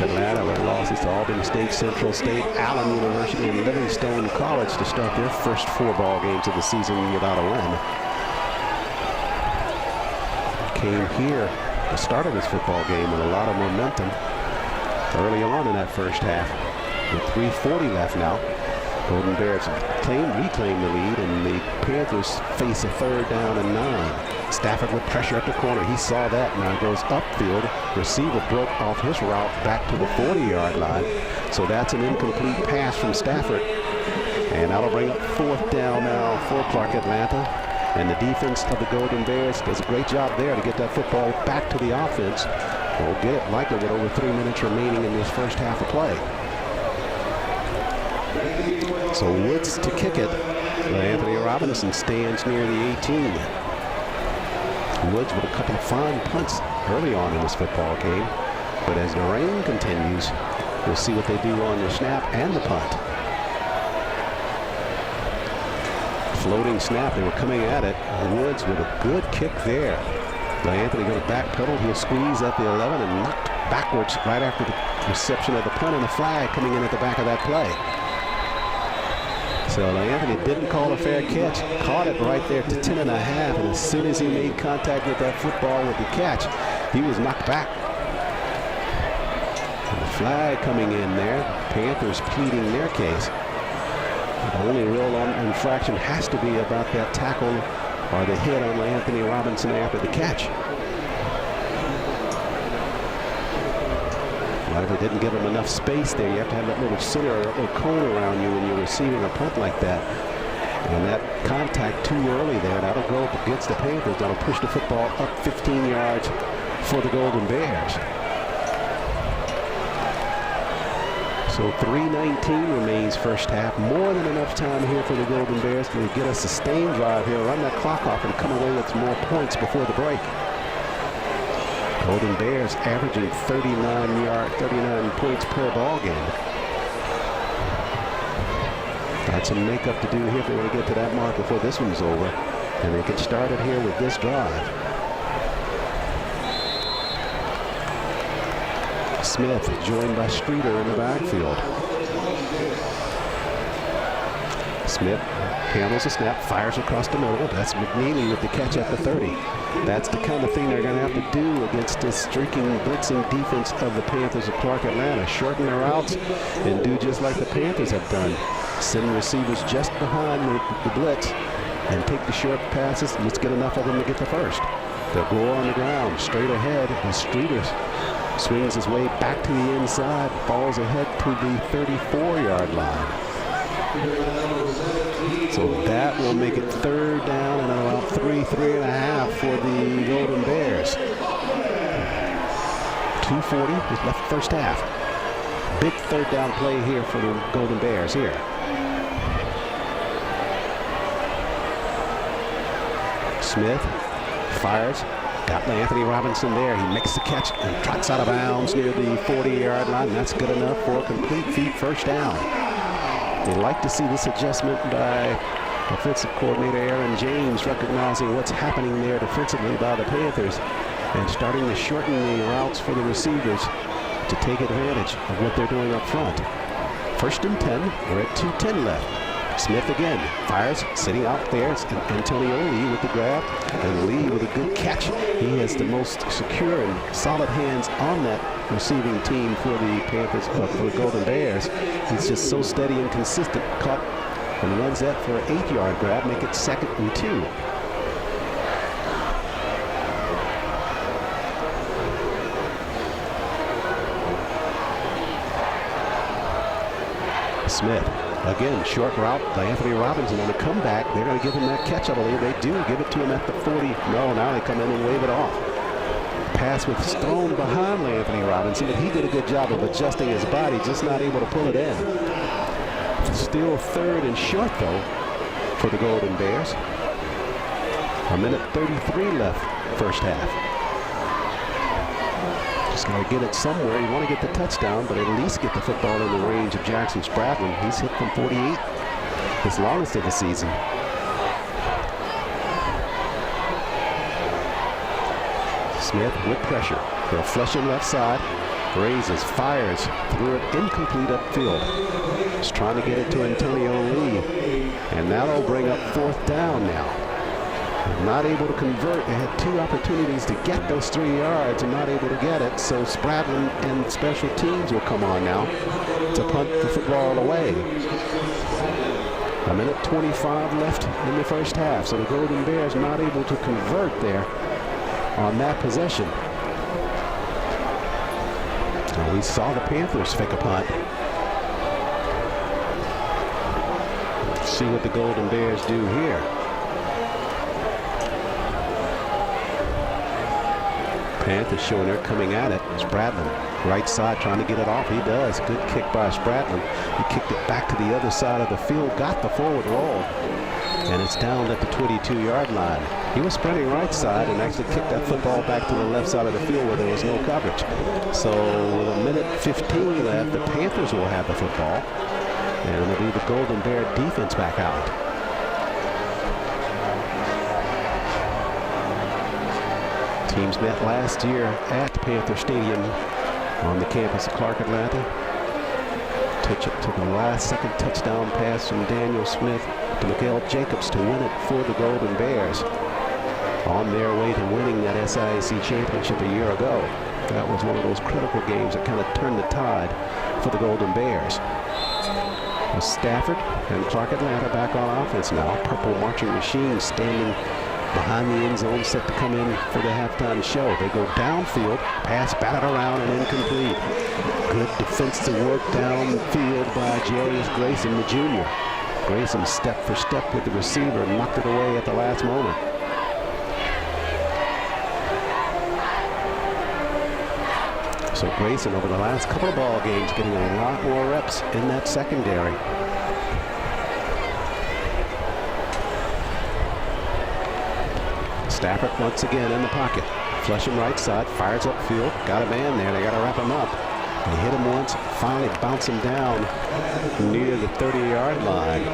Atlanta with losses to Albany State, Central State, Allen University, and Livingstone College to start their first 4 ball games of the season without a win. Came here the start of this football game with a lot of momentum early on in that first half. With 3:40 left now. Golden Bears reclaim the lead, and the Panthers face a 3rd down and 9. Stafford with pressure at the corner. He saw that. Now goes upfield. Receiver broke off his route back to the 40-yard line. So that's an incomplete pass from Stafford. And that'll bring up 4th down now for Clark Atlanta. And the defense of the Golden Bears does a great job there to get that football back to the offense. We'll get it likely with over 3 minutes remaining in this first half of play. So Woods to kick it. Anthony Robinson stands near the 18. Woods with a couple of fine punts early on in this football game. But as the rain continues, we'll see what they do on the snap and the punt. Floating snap, they were coming at it. Woods with a good kick there. Anthony going to backpedal. He'll squeeze at the 11 and knock backwards right after the reception of the punt, and the flag coming in at the back of that play. So Anthony didn't call a fair catch, caught it right there to 10.5, and as soon as he made contact with that football with the catch, he was knocked back. And the flag coming in there, Panthers pleading their case. The only real infraction has to be about that tackle or the hit on Anthony Robinson after the catch. They didn't give him enough space there. You have to have that little center or cone around you when you're receiving a punt like that. And that contact too early there, that'll go up against the Panthers. That'll push the football up 15 yards for the Golden Bears. So 3:19 remains first half. More than enough time here for the Golden Bears to get a sustained drive here, run that clock off, and come away with some more points before the break. Golden Bears averaging 39 points per ball game. Got some makeup to do here if they want to get to that mark before this one's over. And they get started here with this drive. Smith joined by Streeter in the backfield. Smith handles the snap, fires across the middle. That's McNeely with the catch at the 30. That's the kind of thing they're going to have to do against this streaking, blitzing defense of the Panthers of Clark Atlanta. Shorten their routes and do just like the Panthers have done. Send receivers just behind the blitz and take the short passes. Let's get enough of them to get the first. They'll go on the ground, straight ahead, and Streeter swings his way back to the inside, falls ahead to the 34-yard line. So that will make it 3rd down and about 3.5 for the Golden Bears. 2:40 is left first half. Big 3rd down play here for the Golden Bears here. Smith fires. Got Anthony Robinson there. He makes the catch and trots out of bounds near the 40-yard line. That's good enough for a complete feet first down. They like to see this adjustment by offensive coordinator Aaron James, recognizing what's happening there defensively by the Panthers and starting to shorten the routes for the receivers to take advantage of what they're doing up front. 1st and 10. We're at 2:10 left. Smith again fires, sitting out there. It's Antonio Lee with the grab, and Lee with a good catch. He has the most secure and solid hands on that receiving team for the Panthers, for the Golden Bears. He's just so steady and consistent. Caught and runs that for an 8-yard grab, make it 2nd and 2. Smith. Again, short route by Anthony Robinson on the comeback. They're going to give him that catch, I believe. They do give it to him at the 40. No, now they come in and wave it off. Pass was thrown behind Anthony Robinson, but he did a good job of adjusting his body, just not able to pull it in. Still 3rd and short, though, for the Golden Bears. 1:33 left first half. Just got to get it somewhere. You want to get the touchdown, but at least get the football in the range of Jackson Spradlin. He's hit from 48 his longest of the season. Smith with pressure. They'll flush him left side. Raises, fires, threw it incomplete upfield. Just trying to get it to Antonio Lee. And that'll bring up 4th down now. Not able to convert. They had 2 opportunities to get those 3 yards and not able to get it. So Spradlin and special teams will come on now. to punt the football away. A minute 25 left in the first half, so the Golden Bears not able to convert there on that possession. Now we saw the Panthers fake a punt. Let's see what the Golden Bears do here. Panthers showing they're coming at it. Spradlin, right side, trying to get it off. He does. Good kick by Spradlin. He kicked it back to the other side of the field, got the forward roll, and it's down at the 22-yard line. He was sprinting right side and actually kicked that football back to the left side of the field where there was no coverage. So with a minute 15 left, the Panthers will have the football, and it'll be the Golden Bear defense back out. Teams met last year at Panther Stadium on the campus of Clark Atlanta. Took the last second touchdown pass from Daniel Smith to Miguel Jacobs to win it for the Golden Bears on their way to winning that SIAC championship a year ago. That was one of those critical games that kind of turned the tide for the Golden Bears. With Stafford and Clark Atlanta back on offense now. Purple marching machine standing behind the end zone, set to come in for the halftime show. They go downfield, pass batted around and incomplete. Good defensive work downfield by Jarius Grayson, the junior. Grayson step for step with the receiver, knocked it away at the last moment. So Grayson over the last couple of ball games getting a lot more reps in that secondary. Stafford once again in the pocket. Flush him right side, fires upfield, got a man there, they got to wrap him up. They hit him once, finally bounce him down near the 30-yard line.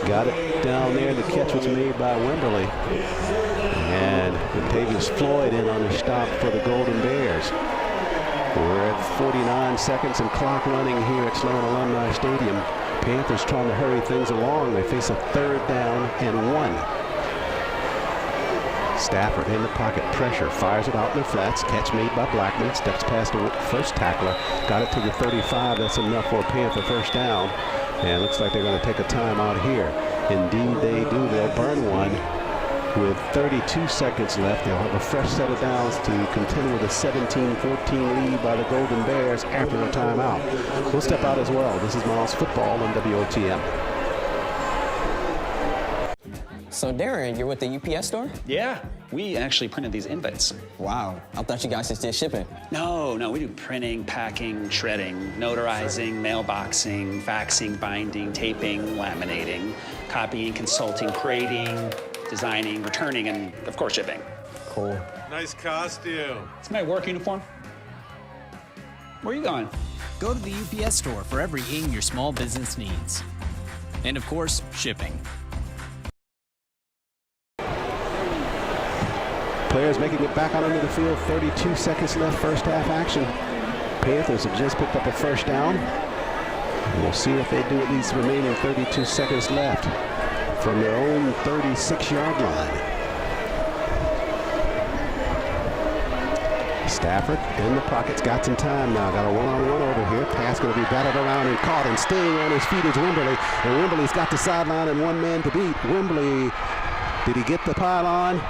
Got it down there, the catch was made by Wimberly. And Contavious Floyd in on the stop for the Golden Bears. We're at 49 seconds and clock running here at Sloan Alumni Stadium. Panthers trying to hurry things along. They face a 3rd down and 1. Stafford in the pocket, pressure, fires it out in the flats, catch made by Blackman, steps past the first tackler, got it to the 35, that's enough for a Panther first down, and looks like they're going to take a timeout here. Indeed they do, they'll burn one. With 32 seconds left, they'll have a fresh set of downs to contend with a 17-14 lead by the Golden Bears after a timeout. We'll step out as well. This is Miles Football on WOTM. So Darren, you're with the UPS store? Yeah, we actually printed these invites. Wow, I thought you guys just did shipping. No, we do printing, packing, shredding, notarizing, mailboxing, faxing, binding, taping, laminating, copying, consulting, creating, designing, returning, and of course shipping. Cool. Nice costume. It's my work uniform. Where are you going? Go to the UPS store for everything your small business needs. And of course, shipping. Players making it back out onto the field. 32 seconds left, first half action. Panthers have just picked up a first down. And we'll see what they do with these remaining 32 seconds left from their own 36-yard line. Stafford in the pocket's got some time now. Got a one-on-one over here. Pass going to be batted around and caught, and staying on his feet is Wimberly. And Wimberly's got the sideline and one man to beat. Wimberly, did he get the pylon?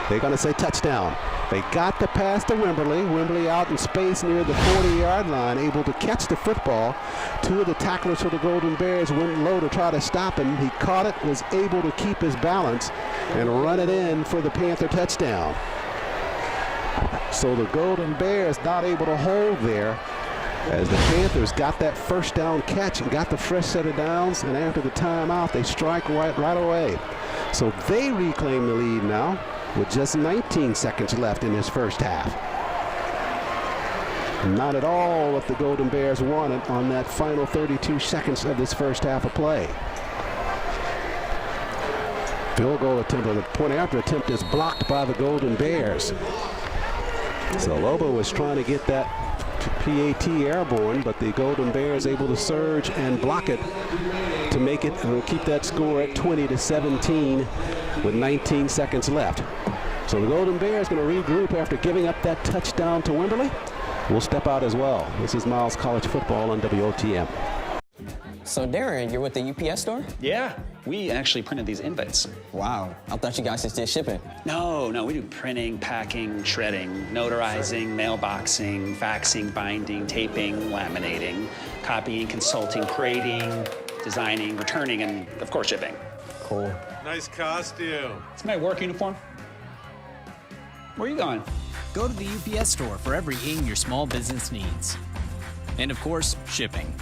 They're going to say touchdown. They got the pass to Wimberly. Wimberly out in space near the 40-yard line, able to catch the football. Two of the tacklers for the Golden Bears went low to try to stop him. He caught it, was able to keep his balance, and run it in for the Panther touchdown. So the Golden Bears not able to hold there as the Panthers got that first down catch and got the fresh set of downs, and after the timeout, they strike right away. So they reclaim the lead now with just 19 seconds left in this first half. Not at all what the Golden Bears wanted on that final 32 seconds of this first half of play. Field goal attempt, or the point after attempt, is blocked by the Golden Bears. So Lobo was trying to get that PAT airborne, but the Golden Bears able to surge and block it to make it, and keep that score at 20-17 with 19 seconds left. So the Golden Bears going to regroup after giving up that touchdown to Wimberly. will step out as well. This is Miles College football on WOTM. So Darren, you're with the UPS store? Yeah, we actually printed these invites. Wow, I thought you guys just did shipping. No, we do printing, packing, shredding, notarizing, mailboxing, faxing, binding, taping, laminating, copying, consulting, creating, designing, returning, and of course shipping. Cool. Nice costume. It's my work uniform. Where are you going? Go to the UPS store for everything your small business needs. And of course, shipping.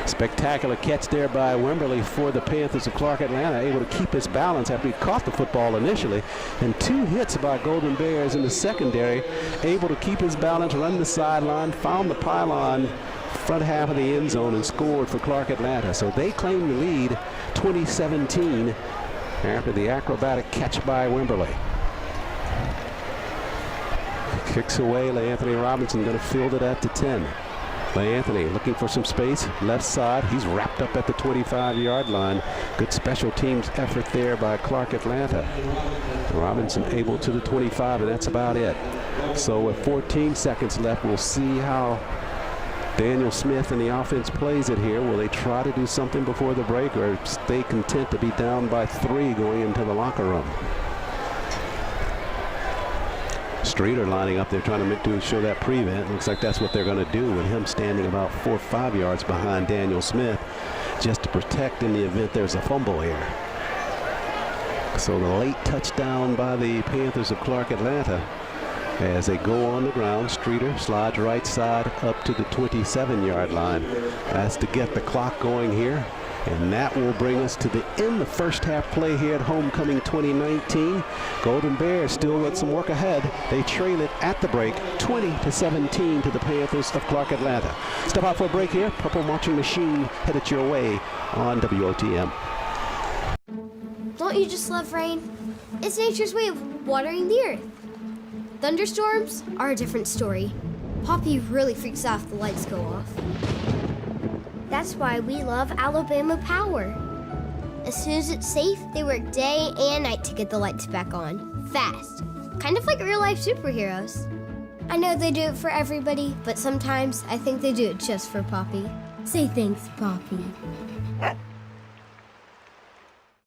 Spectacular catch there by Wimberly for the Panthers of Clark Atlanta, able to keep his balance after he caught the football initially, and 2 hits by Golden Bears in the secondary, able to keep his balance, run the sideline, found the pylon, front half of the end zone, and scored for Clark Atlanta. So they claim the lead 2017 after the acrobatic catch by Wimberly. Kicks away, LeAnthony Robinson going to field it at the 10. LeAnthony looking for some space, left side. He's wrapped up at the 25-yard line. Good special teams effort there by Clark Atlanta. Robinson able to the 25, and that's about it. So with 14 seconds left, we'll see how Daniel Smith and the offense plays it here. Will they try to do something before the break, or stay content to be down by 3 going into the locker room? Streeter lining up there trying to show that prevent. Looks like that's what they're going to do, with him standing about 4 or 5 yards behind Daniel Smith, just to protect in the event there's a fumble here. So the late touchdown by the Panthers of Clark Atlanta as they go on the ground. Streeter slides right side up to the 27-yard line. That's to get the clock going here. And that will bring us to the end of first half play here at Homecoming 2019. Golden Bears still with some work ahead. They trail it at the break 20-17 to the Panthers of Clark Atlanta. Step out for a break here. Purple Marching Machine headed your way on WOTM. Don't you just love rain? It's nature's way of watering the earth. Thunderstorms are a different story. Poppy really freaks out if the lights go off. That's why we love Alabama Power. As soon as it's safe, they work day and night to get the lights back on. Fast. Kind of like real-life superheroes. I know they do it for everybody, but sometimes I think they do it just for Poppy. Say thanks, Poppy.